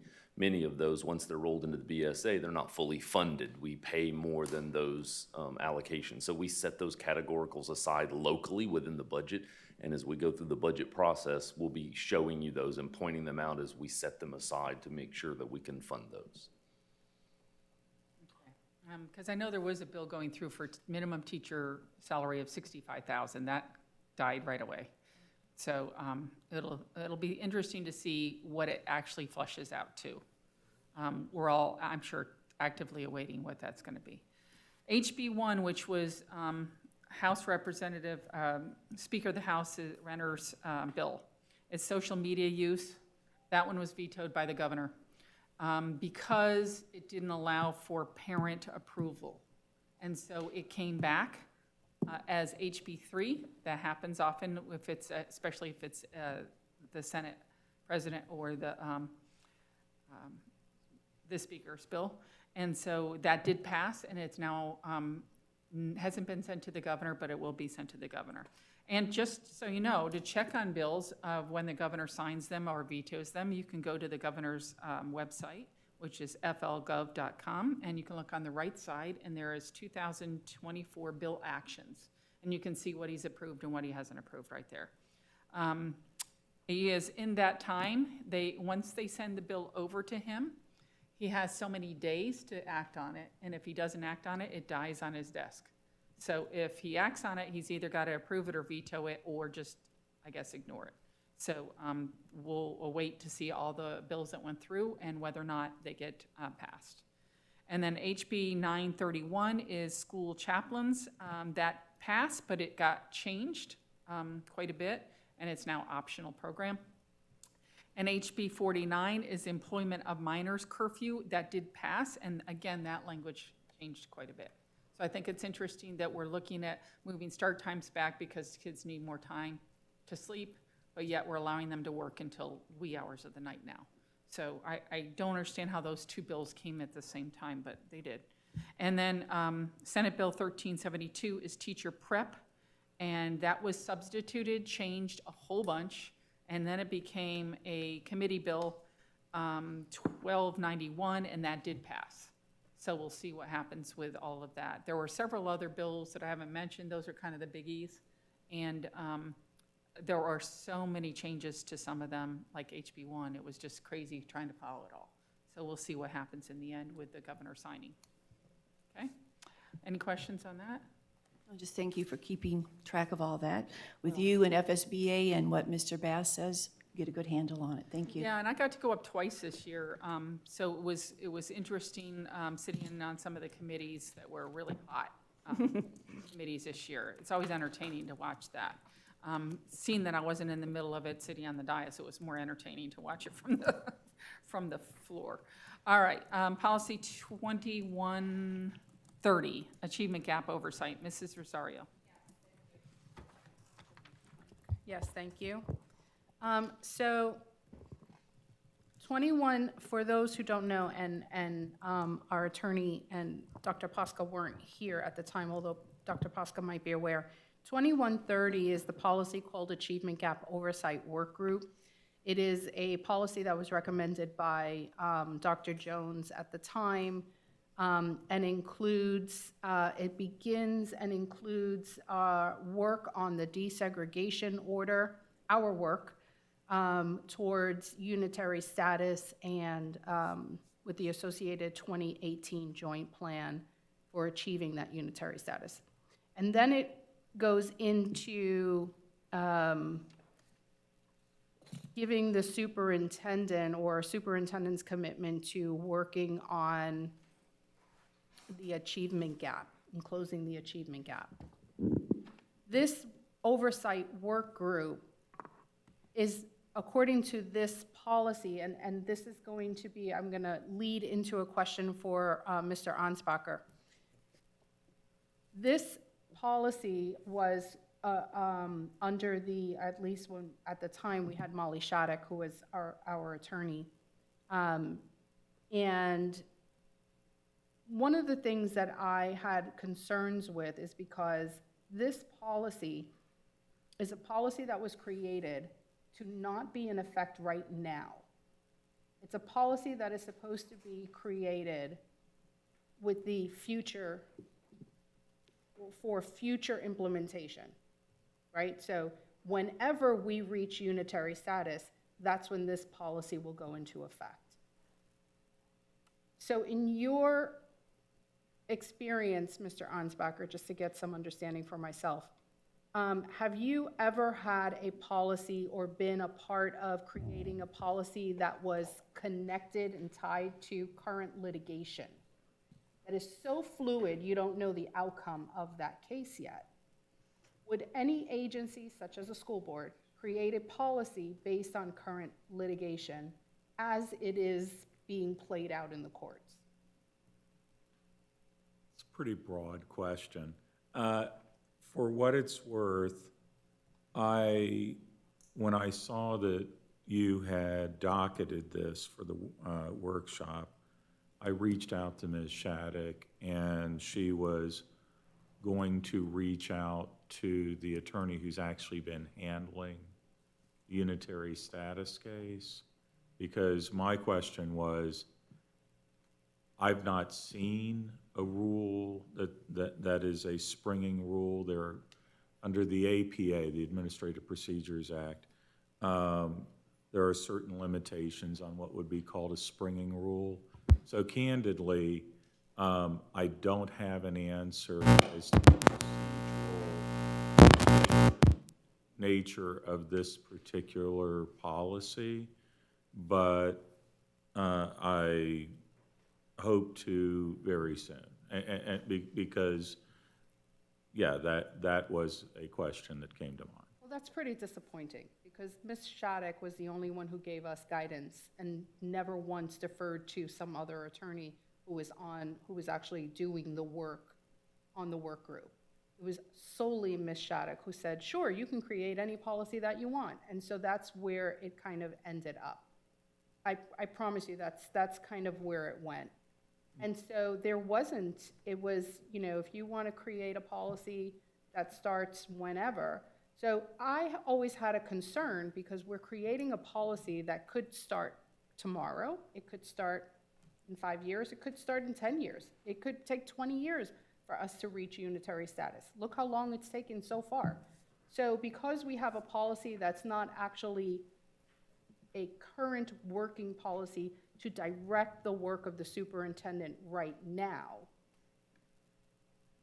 Speaker 7: of those, once they're rolled into the BSA, they're not fully funded. We pay more than those allocations. So we set those categoricals aside locally within the budget. And as we go through the budget process, we'll be showing you those and pointing them out as we set them aside to make sure that we can fund those.
Speaker 1: Because I know there was a bill going through for minimum teacher salary of $65,000. That died right away. So it'll be interesting to see what it actually flushes out to. We're all, I'm sure, actively awaiting what that's going to be. HB1, which was House Representative, Speaker of the House, Renner's bill. It's social media use. That one was vetoed by the governor because it didn't allow for parent approval. And so it came back as HB3. That happens often if it's, especially if it's the Senate President or the Speaker's bill. And so that did pass, and it's now hasn't been sent to the governor, but it will be sent to the governor. And just so you know, to check on bills when the governor signs them or vetoes them, you can go to the governor's website, which is flgov.com, and you can look on the right side, and there is 2024 bill actions. And you can see what he's approved and what he hasn't approved right there. He is, in that time, once they send the bill over to him, he has so many days to act on it, and if he doesn't act on it, it dies on his desk. So if he acts on it, he's either got to approve it or veto it, or just, I guess, ignore it. So we'll wait to see all the bills that went through and whether or not they get passed. And then HB 931 is school chaplains. That passed, but it got changed quite a bit, and it's now optional program. And HB 49 is employment of minors curfew. That did pass, and again, that language changed quite a bit. So I think it's interesting that we're looking at moving start times back because kids need more time to sleep, but yet we're allowing them to work until wee hours of the night now. So I don't understand how those two bills came at the same time, but they did. And then Senate Bill 1372 is teacher prep, and that was substituted, changed a whole bunch, and then it became a committee bill, 1291, and that did pass. So we'll see what happens with all of that. There were several other bills that I haven't mentioned. Those are kind of the biggies. And there are so many changes to some of them, like HB1. It was just crazy trying to follow it all. So we'll see what happens in the end with the governor signing. Okay? Any questions on that?
Speaker 6: I'll just thank you for keeping track of all that. With you and FSBA and what Mr. Bass says, get a good handle on it. Thank you.
Speaker 1: Yeah, and I got to go up twice this year, so it was interesting sitting in on some of the committees that were really hot committees this year. It's always entertaining to watch that. Seeing that I wasn't in the middle of it, sitting on the dais, it was more entertaining to watch it from the floor. All right, policy 2130, achievement gap oversight. Mrs. Rosario.
Speaker 4: Yes, thank you. So 21, for those who don't know, and our attorney and Dr. Posca weren't here at the time, although Dr. Posca might be aware, 2130 is the policy called Achievement Gap Oversight Work Group. It is a policy that was recommended by Dr. Jones at the time, and includes, it begins and includes work on the desegregation order, our work, towards unitary status and with the associated 2018 joint plan for achieving that unitary status. And then it goes into giving the superintendent or superintendent's commitment to working on the achievement gap and closing the achievement gap. This oversight work group is, according to this policy, and this is going to be, I'm going to lead into a question for Mr. Anspacher. This policy was under the, at least when, at the time, we had Molly Shattuck, who was our attorney. And one of the things that I had concerns with is because this policy is a policy that was created to not be in effect right now. It's a policy that is supposed to be created with the future, for future implementation, right? So whenever we reach unitary status, that's when this policy will go into effect. So in your experience, Mr. Ansbacher, just to get some understanding for myself, have you ever had a policy or been a part of creating a policy that was connected and tied to current litigation? That is so fluid, you don't know the outcome of that case yet. Would any agency, such as a school board, create a policy based on current litigation as it is being played out in the courts?
Speaker 12: It's a pretty broad question. For what it's worth, when I saw that you had docketed this for the workshop, I reached out to Ms. Shattuck, and she was going to reach out to the attorney who's actually been handling the unitary status case, because my question was, I've not seen a rule that is a springing rule. There, under the APA, the Administrative Procedures Act, there are certain limitations on what would be called a springing rule. So candidly, I don't have an answer as to the procedural nature of this particular policy, but I hope to very soon. Because, yeah, that was a question that came to mind.
Speaker 4: Well, that's pretty disappointing, because Ms. Shattuck was the only one who gave us guidance and never once deferred to some other attorney who was actually doing the work on the work group. It was solely Ms. Shattuck who said, sure, you can create any policy that you want. And so that's where it kind of ended up. I promise you that's kind of where it went. And so there wasn't, it was, if you want to create a policy that starts whenever. So I always had a concern, because we're creating a policy that could start tomorrow. It could start in 5 years. It could start in 10 years. It could take 20 years for us to reach unitary status. Look how long it's taken so far. So because we have a policy that's not actually a current working policy to direct the work of the superintendent right now,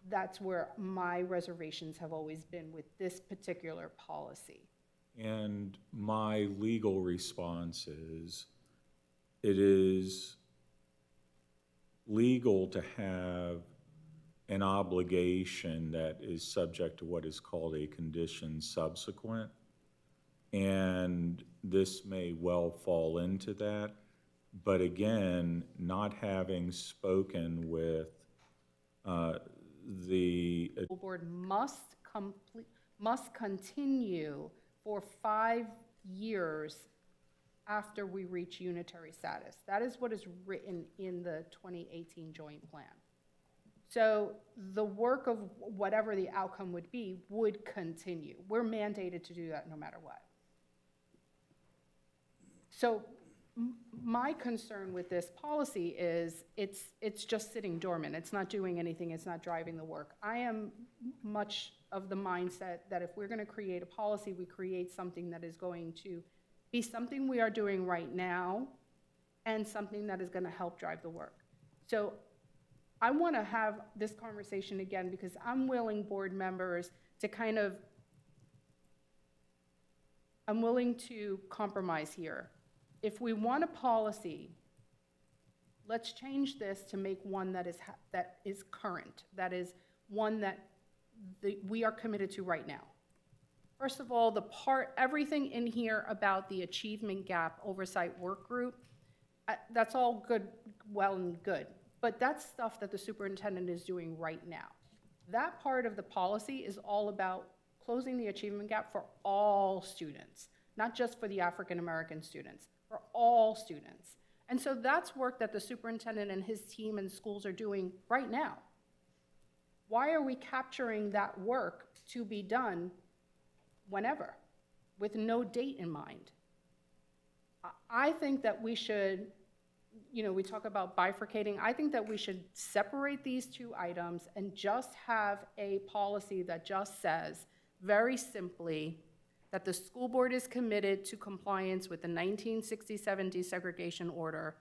Speaker 4: that's where my reservations have always been with this particular policy.
Speaker 12: And my legal response is, it is legal to have an obligation that is subject to what is called a condition subsequent. And this may well fall into that. But again, not having spoken with the
Speaker 4: School board must continue for 5 years after we reach unitary status. That is what is written in the 2018 joint plan. So the work of whatever the outcome would be would continue. We're mandated to do that no matter what. So my concern with this policy is it's just sitting dormant. It's not doing anything. It's not driving the work. I am much of the mindset that if we're going to create a policy, we create something that is going to be something we are doing right now and something that is going to help drive the work. So I want to have this conversation again, because I'm willing board members to I'm willing to compromise here. If we want a policy, let's change this to make one that is current, that is one that we are committed to right now. First of all, everything in here about the achievement gap oversight work group, that's all good, well and good, but that's stuff that the superintendent is doing right now. That part of the policy is all about closing the achievement gap for all students, not just for the African American students, for all students. And so that's work that the superintendent and his team and schools are doing right now. Why are we capturing that work to be done whenever? with no date in mind. I think that we should, we talk about bifurcating. I think that we should separate these two items and just have a policy that just says, very simply, that the school board is committed to compliance with the 1967 desegregation order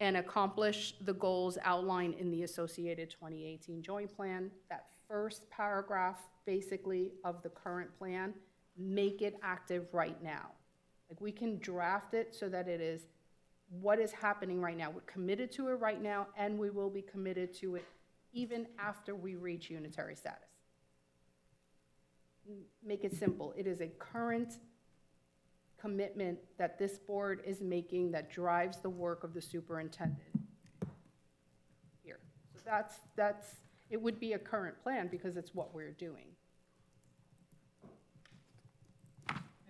Speaker 4: and accomplish the goals outlined in the associated 2018 joint plan. That first paragraph, basically, of the current plan, make it active right now. Like, we can draft it so that it is what is happening right now. We're committed to it right now, and we will be committed to it even after we reach unitary status. Make it simple. It is a current commitment that this board is making that drives the work of the superintendent here. So it would be a current plan because it's what we're doing.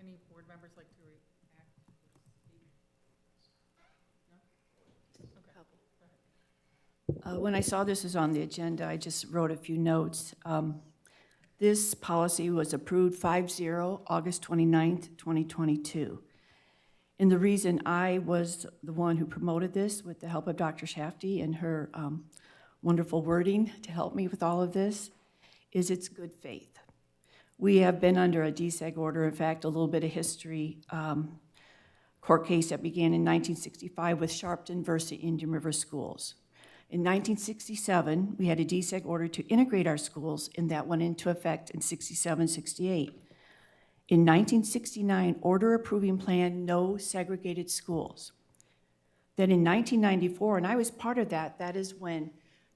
Speaker 1: Any board members like to react? No? Okay.
Speaker 6: When I saw this was on the agenda, I just wrote a few notes. This policy was approved 5-0, August 29th, 2022. And the reason I was the one who promoted this with the help of Dr. Shafty and her wonderful wording to help me with all of this is it's good faith. We have been under a DSEG order. In fact, a little bit of history, court case that began in 1965 with Sharpton versus Indian River Schools. In 1967, we had a DSEG order to integrate our schools, and that went into effect in 67, 68. In 1969, order approving plan, no segregated schools. Then in 1994, and I was part of that, that is when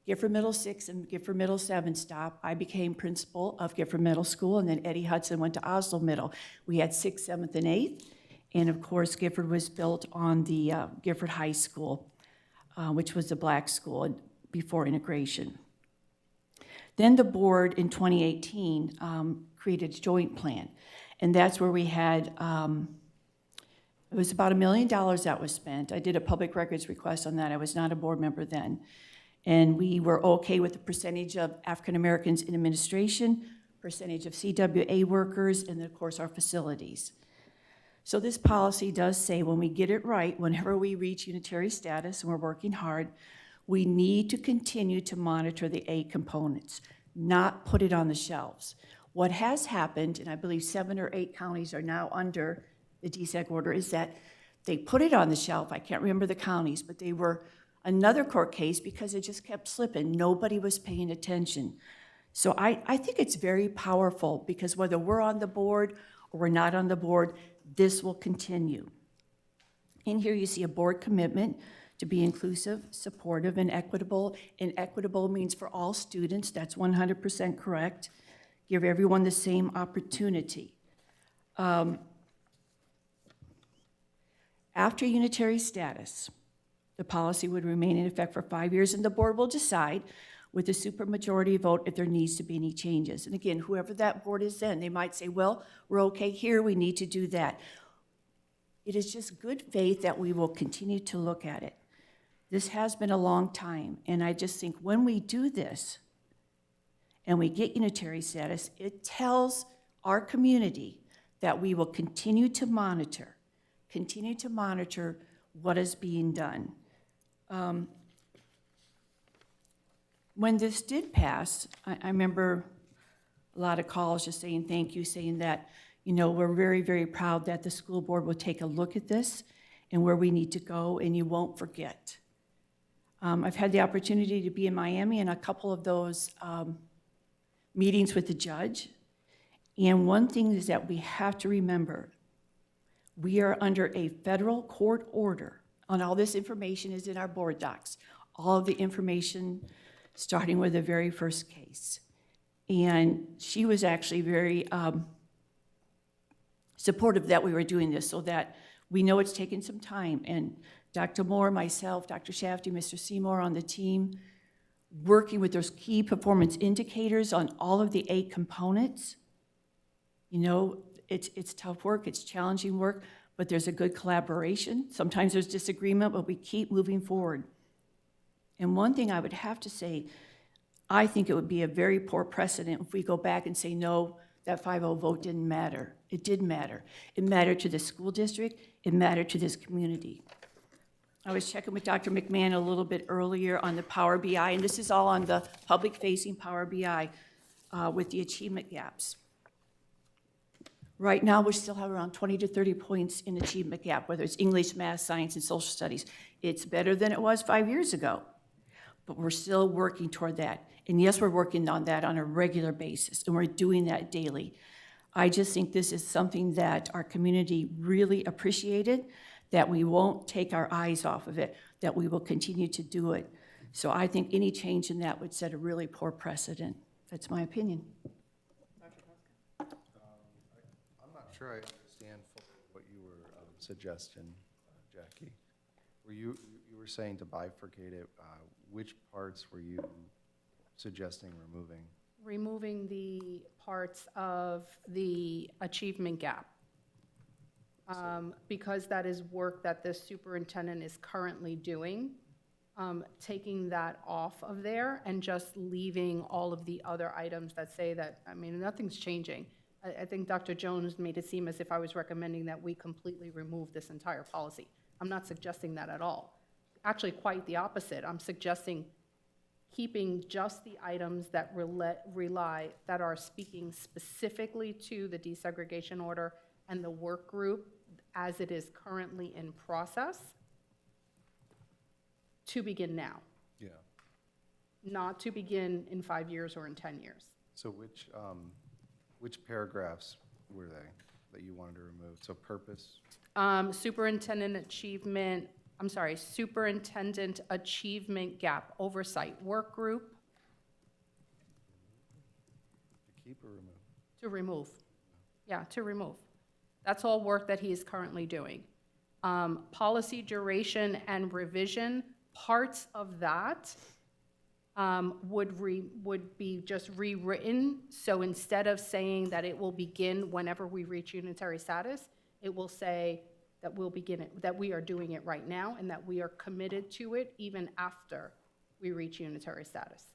Speaker 6: Gifford Middle 6 and Gifford Middle 7 stopped. I became principal of Gifford Middle School, and then Eddie Hudson went to Oslo Middle. We had 6th, 7th, and 8th, and of course, Gifford was built on the Gifford High School, which was a black school before integration. Then the board in 2018 created a joint plan, and that's where we had, it was about $1 million that was spent. I did a public records request on that. I was not a board member then. And we were okay with the percentage of African Americans in administration, percentage of CWA workers, and then of course our facilities. So this policy does say when we get it right, whenever we reach unitary status, and we're working hard, we need to continue to monitor the A components, not put it on the shelves. What has happened, and I believe 7 or 8 counties are now under the DSEG order, is that they put it on the shelf. I can't remember the counties, but they were another court case because it just kept slipping. Nobody was paying attention. So I think it's very powerful because whether we're on the board or we're not on the board, this will continue. In here you see a board commitment to be inclusive, supportive, and equitable. And equitable means for all students. That's 100% correct. Give everyone the same opportunity. After unitary status, the policy would remain in effect for 5 years, and the board will decide with a supermajority vote if there needs to be any changes. And again, whoever that board is then, they might say, well, we're okay here, we need to do that. It is just good faith that we will continue to look at it. This has been a long time, and I just think when we do this and we get unitary status, it tells our community that we will continue to monitor what is being done. When this did pass, I remember a lot of calls just saying thank you, saying that, you know, we're very, very proud that the school board will take a look at this and where we need to go, and you won't forget. I've had the opportunity to be in Miami in a couple of those meetings with the judge, and one thing is that we have to remember, we are under a federal court order, and all this information is in our board docs, all of the information starting with the very first case. And she was actually very supportive that we were doing this, so that we know it's taken some time. And Dr. Moore, myself, Dr. Shafty, Mr. Seymour on the team, working with those key performance indicators on all of the 8 components. You know, it's tough work, it's challenging work, but there's a good collaboration. Sometimes there's disagreement, but we keep moving forward. And one thing I would have to say, I think it would be a very poor precedent if we go back and say, no, that 5-0 vote didn't matter. It did matter. It mattered to the school district. It mattered to this community. I was checking with Dr. McMahon a little bit earlier on the Power BI, and this is all on the public-facing Power BI with the achievement gaps. Right now, we still have around 20 to 30 points in achievement gap, whether it's English, math, science, and social studies. It's better than it was 5 years ago, but we're still working toward that. And yes, we're working on that on a regular basis, and we're doing that daily. I just think this is something that our community really appreciated, that we won't take our eyes off of it, that we will continue to do it. So I think any change in that would set a really poor precedent. That's my opinion.
Speaker 10: I'm not sure I understand fully what you were suggesting, Jackie. You were saying to bifurcate it, which parts were you suggesting removing?
Speaker 4: Removing the parts of the achievement gap. Because that is work that the superintendent is currently doing, taking that off of there and just leaving all of the other items that say that, I mean, nothing's changing. I think Dr. Jones made it seem as if I was recommending that we completely remove this entire policy. I'm not suggesting that at all. Actually, quite the opposite. I'm suggesting keeping just the items that that are speaking specifically to the desegregation order and the work group as it is currently in process to begin now,
Speaker 10: Yeah.
Speaker 4: not to begin in 5 years or in 10 years.
Speaker 10: So which paragraphs were they that you wanted to remove? So purpose?
Speaker 4: Superintendent achievement gap oversight work group.
Speaker 10: To keep or remove?
Speaker 4: To remove. Yeah, to remove. That's all work that he is currently doing. Policy duration and revision, parts of that would be just rewritten. So instead of saying that it will begin whenever we reach unitary status, it will say that we'll begin it, that we are doing it right now and that we are committed to it even after we reach unitary status.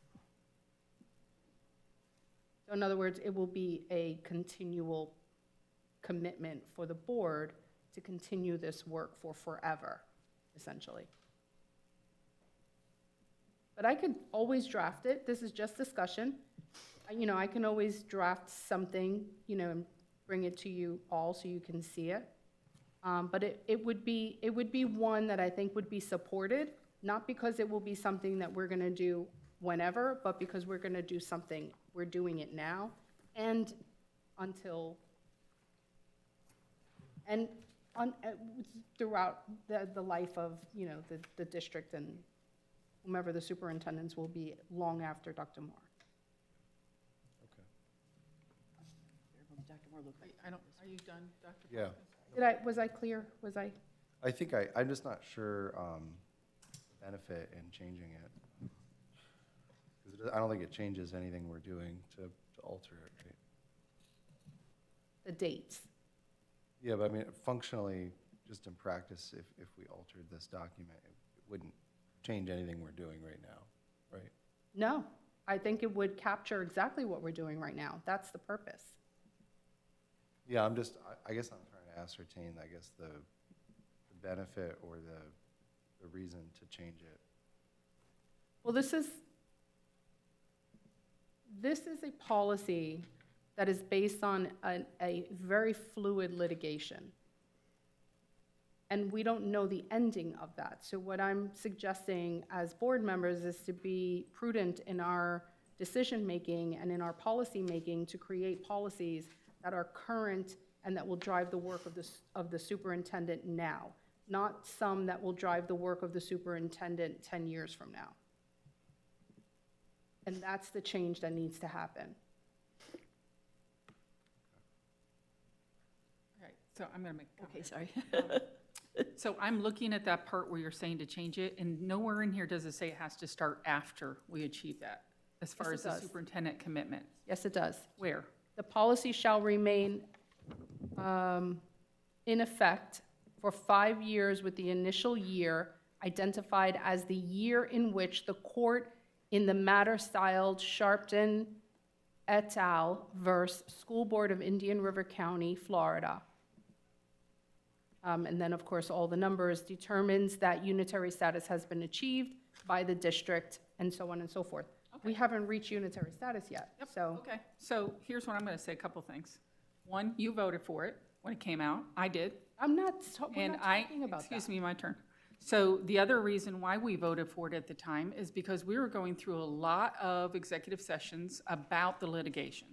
Speaker 4: So in other words, it will be a continual commitment for the board to continue this work for forever, essentially. But I could always draft it. This is just discussion. I can always draft something, and bring it to you all so you can see it. But it would be one that I think would be supported, not because it will be something that we're going to do whenever, but because we're going to do something, we're doing it now and until, and throughout the life of, the district and whomever the superintendents will be long after Dr. Moore.
Speaker 10: Okay.
Speaker 1: Are you done, Dr.
Speaker 10: Yeah.
Speaker 4: Was I clear? Was I?
Speaker 10: I think I'm just not sure the benefit in changing it. Because I don't think it changes anything we're doing to alter it, right?
Speaker 4: The dates.
Speaker 10: Yeah, but I mean, functionally, just in practice, if we altered this document, it wouldn't change anything we're doing right now, right?
Speaker 4: No, I think it would capture exactly what we're doing right now. That's the purpose.
Speaker 10: Yeah, I guess I'm trying to ascertain, the benefit or the reason to change it.
Speaker 4: Well, this is a policy that is based on a very fluid litigation. And we don't know the ending of that. So what I'm suggesting as board members is to be prudent in our decision-making and in our policy-making to create policies that are current and that will drive the work of the superintendent now, not some that will drive the work of the superintendent 10 years from now. And that's the change that needs to happen.
Speaker 1: All right, so I'm going to make a
Speaker 6: Okay,
Speaker 1: comment.
Speaker 6: sorry.
Speaker 1: So I'm looking at that part where you're saying to change it, and nowhere in here does it say it has to start after we achieve that, as far
Speaker 4: Yes,
Speaker 1: as
Speaker 4: it
Speaker 1: the
Speaker 4: does.
Speaker 1: superintendent commitment.
Speaker 4: Yes, it does.
Speaker 1: Where?
Speaker 4: The policy shall remain in effect for 5 years with the initial year identified as the year in which the court in the matter styled Sharpton et al. Versus School Board of Indian River County, Florida. And then, of course, all the numbers determines that unitary status has been achieved by the district, and so on and so forth. We haven't reached unitary status yet, so.
Speaker 1: Okay, so here's what I'm gonna say, a couple things. One, you voted for it when it came out. I did.
Speaker 4: I'm not, we're
Speaker 1: And
Speaker 4: not
Speaker 1: I,
Speaker 4: talking about that.
Speaker 1: excuse me, my turn. So the other reason why we voted for it at the time is because we were going through a lot of executive sessions about the litigation.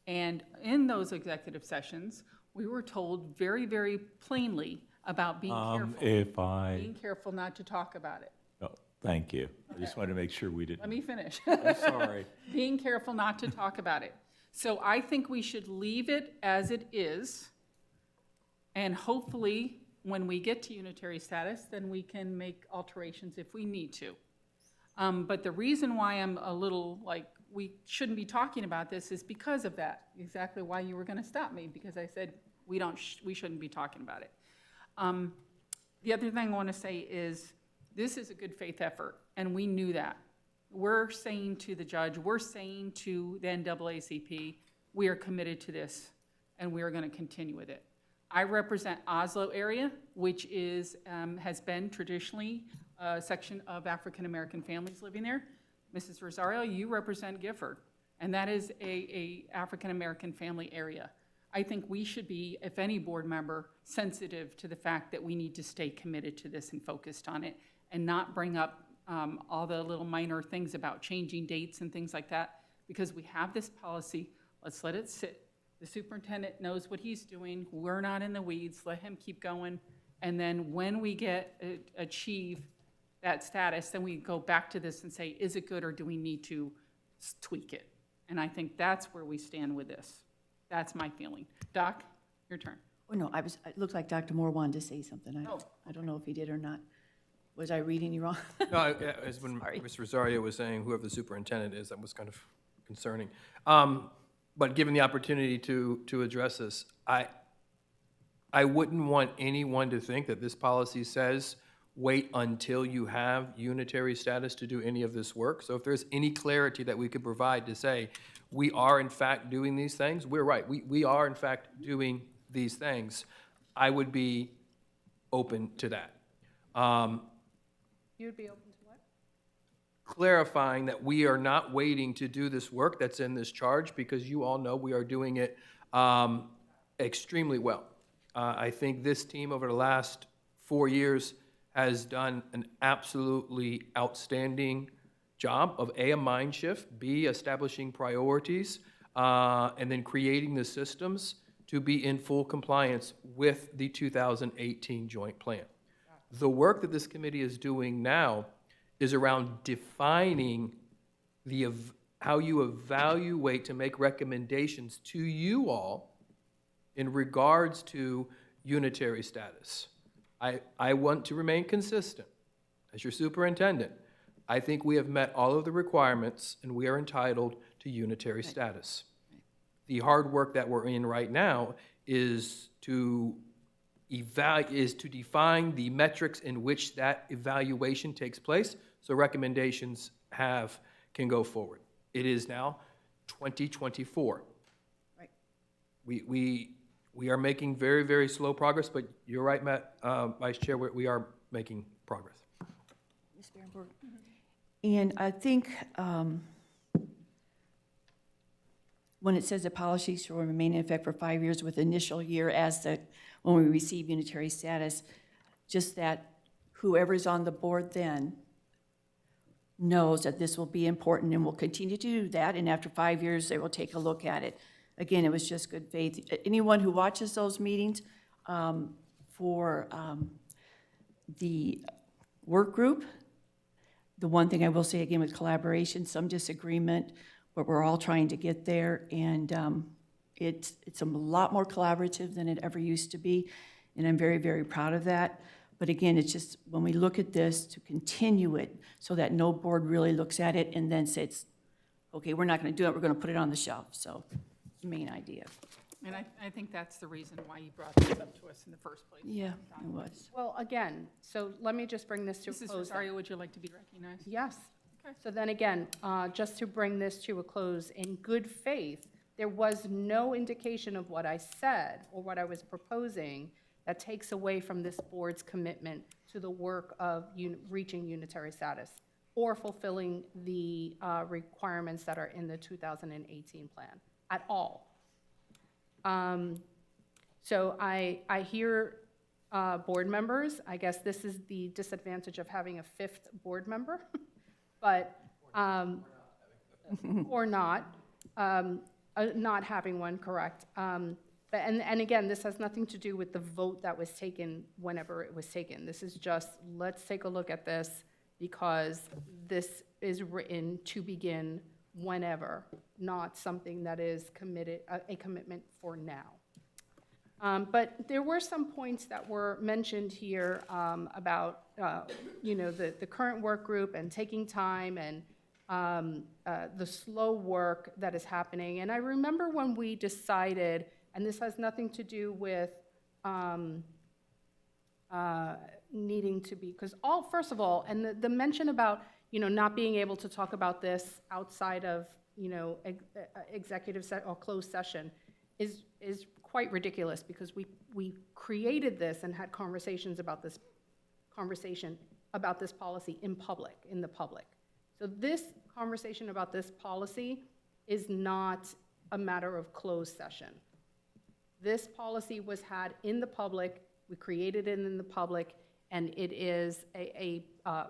Speaker 1: And in those executive sessions, we were told very, very plainly about being careful. Being careful not to talk about it.
Speaker 12: Oh, thank you. I just wanted to make sure we didn't.
Speaker 1: Let me finish.
Speaker 12: I'm sorry.
Speaker 1: Being careful not to talk about it. So I think we should leave it as it is. And hopefully, when we get to unitary status, then we can make alterations if we need to. But the reason why I'm a little like, we shouldn't be talking about this is because of that. Exactly why you were gonna stop me, because I said we shouldn't be talking about it. The other thing I wanna say is, this is a good faith effort, and we knew that. We're saying to the judge, we're saying to the NAACP, we are committed to this, and we are gonna continue with it. I represent Oslo area, which is, has been traditionally a section of African-American families living there. Mrs. Rosario, you represent Gifford, and that is a African-American family area. I think we should be, if any board member, sensitive to the fact that we need to stay committed to this and focused on it, and not bring up all the little minor things about changing dates and things like that, because we have this policy. Let's let it sit. The superintendent knows what he's doing. We're not in the weeds. Let him keep going. And then when we achieve that status, then we go back to this and say, is it good or do we need to tweak it? And I think that's where we stand with this. That's my feeling. Doc, your turn.
Speaker 6: Oh, no, it looked like Dr. Moore wanted to say something. I don't know if he did or not. Was I reading you wrong?
Speaker 2: No, as when
Speaker 6: Sorry.
Speaker 2: Mr. Rosario was saying, whoever the superintendent is, that was kind of concerning. But given the opportunity to address this, I wouldn't want anyone to think that this policy says, wait until you have unitary status to do any of this work. So if there's any clarity that we could provide to say, we are in fact doing these things, we're right, we are in fact doing these things, I would be open to that.
Speaker 4: You'd be open to what?
Speaker 2: Clarifying that we are not waiting to do this work that's in this charge, because you all know we are doing it extremely well. I think this team over the last 4 years has done an absolutely outstanding job of A, a mind shift, B, establishing priorities, and then creating the systems to be in full compliance with the 2018 joint plan. The work that this committee is doing now is around defining how you evaluate to make recommendations to you all in regards to unitary status. I want to remain consistent. As your superintendent, I think we have met all of the requirements and we are entitled to unitary status. The hard work that we're in right now is to define the metrics in which that evaluation takes place, so recommendations can go forward. It is now 2024.
Speaker 6: Right.
Speaker 2: We are making very, very slow progress, but you're right, Matt, Vice Chair, we are making progress.
Speaker 6: Ms. Berenberg? And I think when it says the policy shall remain in effect for 5 years with initial year when we receive unitary status, just that whoever's on the board then knows that this will be important and will continue to do that, and after 5 years, they will take a look at it. Again, it was just good faith. Anyone who watches those meetings for the work group, the one thing I will say again with collaboration, some disagreement, but we're all trying to get there, and it's a lot more collaborative than it ever used to be, and I'm very, very proud of that. But again, it's just when we look at this, to continue it so that no board really looks at it and then says, okay, we're not going to do it, we're going to put it on the shelf. So it's the main idea.
Speaker 1: And I think that's the reason why you brought this up to us in the first place.
Speaker 6: Yeah, it was.
Speaker 4: Well, again, so let me just bring this to a
Speaker 1: Mrs.
Speaker 4: close.
Speaker 1: Rosario, would you like to be recognized?
Speaker 4: Yes. So then again, just to bring this to a close, in good faith, there was no indication of what I said or what I was proposing that takes away from this board's commitment to the work of reaching unitary status or fulfilling the requirements that are in the 2018 plan at all. So I hear board members. I guess this is the disadvantage of having a fifth board member, but, or not having one, correct. But, and again, this has nothing to do with the vote that was taken whenever it was taken. This is just, let's take a look at this because this is written to begin whenever, not something that is committed, a commitment for now. But there were some points that were mentioned here about, the current work group and taking time and the slow work that is happening. And I remember when we decided, and this has nothing to do with needing to be, because first of all, and the mention about, not being able to talk about this outside of, executive or closed session is quite ridiculous because we created this and had conversations about this policy in the public. So this conversation about this policy is not a matter of closed session. This policy was had in the public, we created it in the public, and it is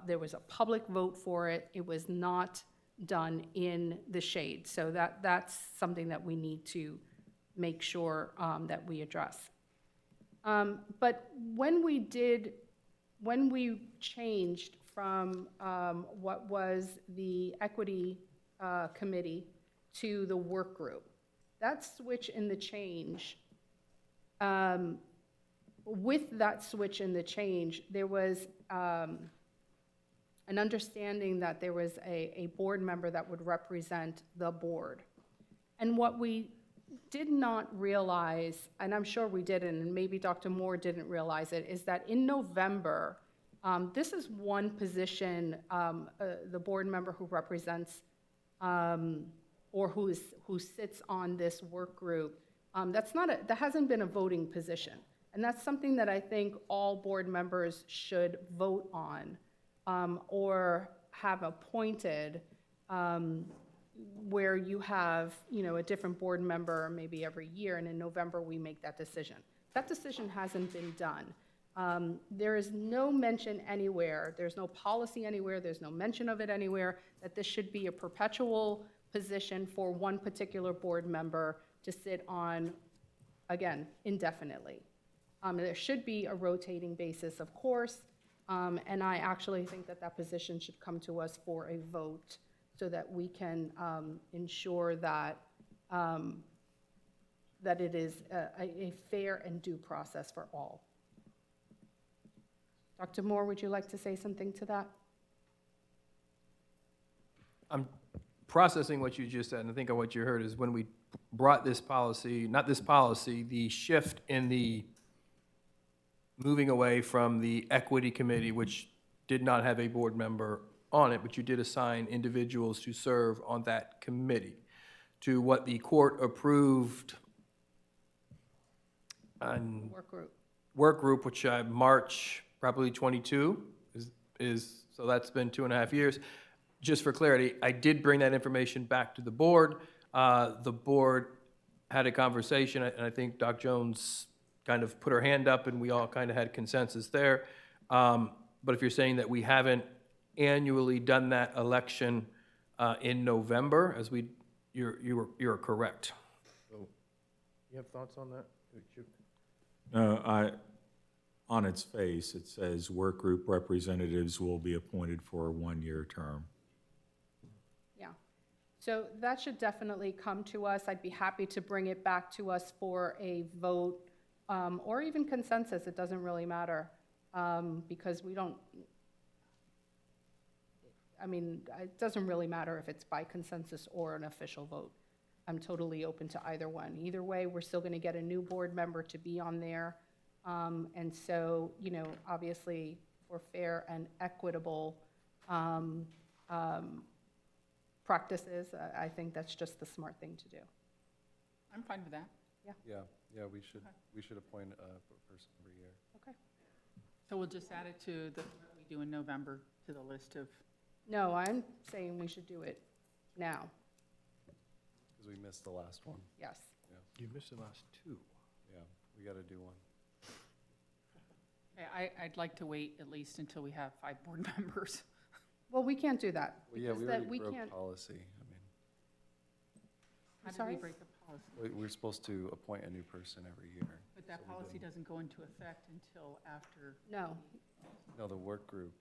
Speaker 4: there was a public vote for it. It was not done in the shade. So that's something that we need to make sure that we address. But when we changed from what was the equity committee to the work group, that switch in the change, with that switch in the change, there was an understanding that there was a board member that would represent the board. And what we did not realize, and I'm sure we didn't, and maybe Dr. Moore didn't realize it, is that in November, this is one position, the board member who represents or who sits on this work group, that hasn't been a voting position. And that's something that I think all board members should vote on or have appointed, where you have, a different board member maybe every year, and in November we make that decision. That decision hasn't been done. There is no mention anywhere, there's no policy anywhere, there's no mention of it anywhere, that this should be a perpetual position for one particular board member to sit on, again, indefinitely. There should be a rotating basis, of course, and I actually think that position should come to us for a vote so that we can ensure that that it is a fair and due process for all. Dr. Moore, would you like to say something to that?
Speaker 2: I'm processing what you just said, and I think what you heard is when we brought this policy, not this policy, the shift in the moving away from the equity committee, which did not have a board member on it, but you did assign individuals to serve on that committee, to what the court approved on work group, which March probably 22 is so that's been 2.5 years. Just for clarity, I did bring that information back to the board. The board had a conversation, and I think Doc Jones kind of put her hand up, and we all kind of had consensus there. But if you're saying that we haven't annually done that election in November, as you're correct. So, you have thoughts on that?
Speaker 12: No, on its face, it says work group representatives will be appointed for a one-year term.
Speaker 4: Yeah. So that should definitely come to us. I'd be happy to bring it back to us for a vote or even consensus. It doesn't really matter because we don't, it doesn't really matter if it's by consensus or an official vote. I'm totally open to either one. Either way, we're still going to get a new board member to be on there. And so, obviously, for fair and equitable practices, I think that's just the smart thing to do.
Speaker 1: I'm fine with that.
Speaker 10: Yeah, we should appoint a person every year.
Speaker 4: Okay.
Speaker 1: So we'll just add it to the, what we do in November, to the list of,
Speaker 4: No, I'm saying we should do it now,
Speaker 10: Because we missed the last one.
Speaker 4: yes.
Speaker 2: You missed the last two.
Speaker 10: Yeah, we got to do one.
Speaker 1: I'd like to wait at least until we have 5 board members.
Speaker 4: Well, we can't do that.
Speaker 10: Well, yeah,
Speaker 4: because
Speaker 10: we
Speaker 4: that
Speaker 10: already broke
Speaker 4: can't-
Speaker 10: policy.
Speaker 1: How did
Speaker 4: sorry?
Speaker 1: we break the policy?
Speaker 10: We're supposed to appoint a new person every year.
Speaker 1: But that policy doesn't go into effect until after.
Speaker 4: No,
Speaker 10: No, the work group,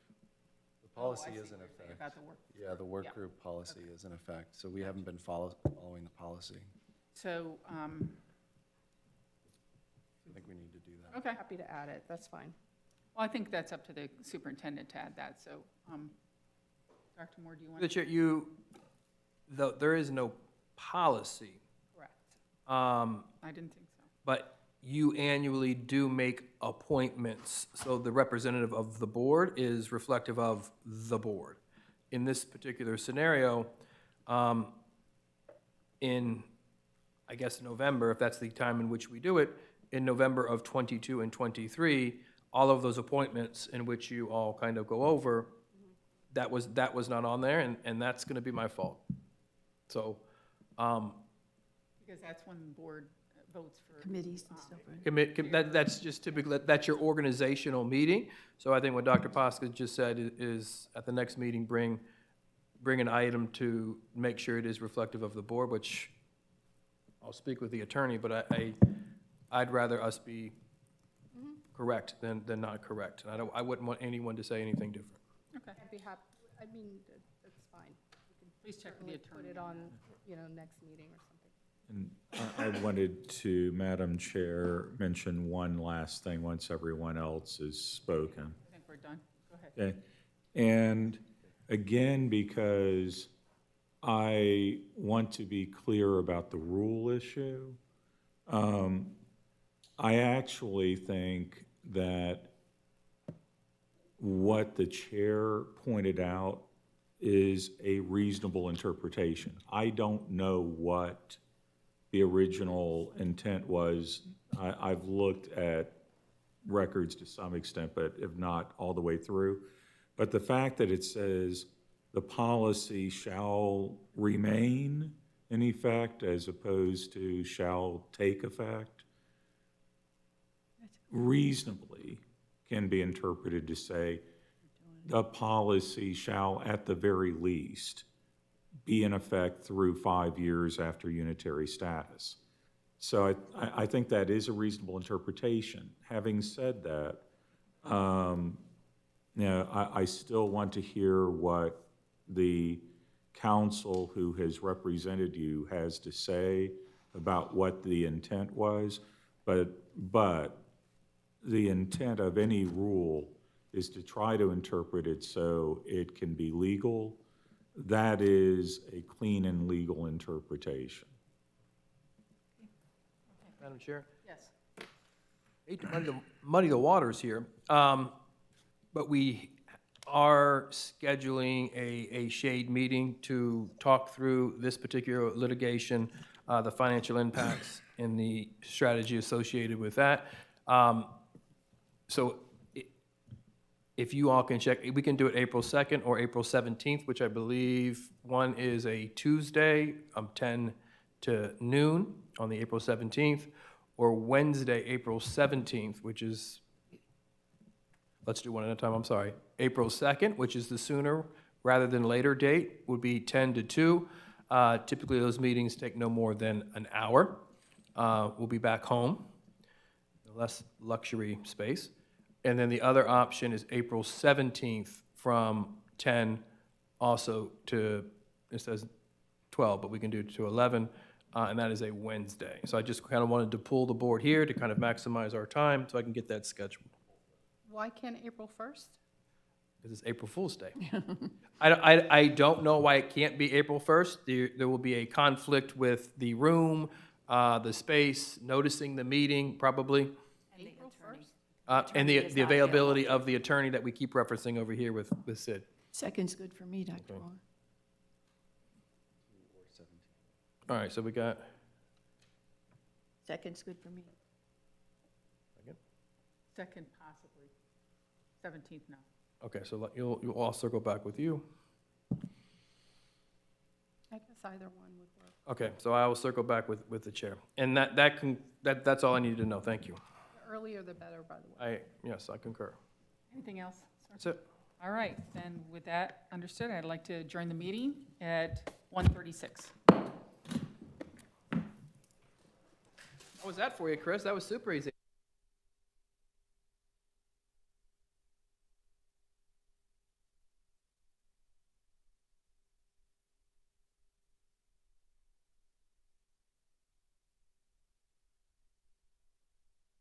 Speaker 10: the
Speaker 1: Oh, I
Speaker 10: policy
Speaker 1: see
Speaker 10: is in
Speaker 1: what you're saying
Speaker 10: effect.
Speaker 1: about the work.
Speaker 10: Yeah, the work
Speaker 1: Yeah.
Speaker 10: group policy is in effect, so we haven't been following the policy.
Speaker 1: So,
Speaker 10: I think we need to do that.
Speaker 1: okay.
Speaker 4: happy to add it, that's fine.
Speaker 1: Well, I think that's up to the superintendent to add that, so, Dr. Moore, do you want?
Speaker 2: The chair, there is no policy,
Speaker 1: Correct.
Speaker 2: I
Speaker 1: I didn't think so.
Speaker 2: but you annually do make appointments. So the representative of the board is reflective of the board. In this particular scenario, in, I guess, November, if that's the time in which we do it, in November of '22 and '23, all of those appointments in which you all kind of go over, that was not on there, and that's gonna be my fault. So,
Speaker 1: Because that's when the board votes for.
Speaker 6: Committees and stuff, right?
Speaker 2: that's just typically, that's your organizational meeting. So I think what Dr. Posca just said is, at the next meeting, bring an item to make sure it is reflective of the board, which I'll speak with the attorney, but I'd rather us be correct than not correct. And I wouldn't want anyone to say anything different.
Speaker 1: Okay,
Speaker 4: I'd be happy, I mean, that's fine.
Speaker 1: please check with the
Speaker 4: Put
Speaker 1: attorney.
Speaker 4: it on, next meeting or something.
Speaker 12: And I wanted to, Madam Chair, mention one last thing once everyone else has spoken.
Speaker 1: I think we're done. Go ahead.
Speaker 12: Okay, and again, because I want to be clear about the rule issue, I actually think that what the chair pointed out is a reasonable interpretation. I don't know what the original intent was. I've looked at records to some extent, but if not all the way through. But the fact that it says the policy shall remain in effect as opposed to shall take effect, reasonably can be interpreted to say the policy shall, at the very least, be in effect through 5 years after unitary status. So I think that is a reasonable interpretation. Having said that, I still want to hear what the council who has represented you has to say about what the intent was, but the intent of any rule is to try to interpret it so it can be legal. That is a clean and legal interpretation.
Speaker 2: Madam Chair?
Speaker 1: Yes.
Speaker 2: Hate to muddy the waters here, but we are scheduling a shade meeting to talk through this particular litigation, the financial impacts and the strategy associated with that. So if you all can check, we can do it April 2nd or April 17th, which I believe one is a Tuesday, 10 to noon on the April 17th, or Wednesday, April 17th, which is, let's do one at a time, I'm sorry. April 2nd, which is the sooner rather than later date, would be 10 to 2. Typically, those meetings take no more than an hour. We'll be back home, less luxury space. And then the other option is April 17th from 10 also to, it says 12, but we can do it to 11, and that is a Wednesday. So I just kind of wanted to pull the board here to kind of maximize our time so I can get that scheduled.
Speaker 4: Why can't April 1st?
Speaker 2: Because it's April Fool's Day. I don't know why it can't be April 1st. There will be a conflict with the room, the space, noticing the meeting, probably.
Speaker 4: April 1st?
Speaker 2: And the availability of the attorney that we keep referencing over here with Sid.
Speaker 6: Second's good for me, Dr. Moore.
Speaker 2: All right, so we got,
Speaker 6: Second's good for me.
Speaker 1: Second, possibly. 17th, no.
Speaker 2: okay, so you'll all circle back with you.
Speaker 4: I guess either one would work.
Speaker 2: Okay, so I will circle back with the chair. And that's all I needed to know. Thank you.
Speaker 4: The earlier the better, by the way.
Speaker 2: Yes, I concur.
Speaker 1: Anything else, sir?
Speaker 2: That's it.
Speaker 1: All right, then with that understood, I'd like to adjourn the meeting at 1:36. How was that for you, Chris? That was super easy.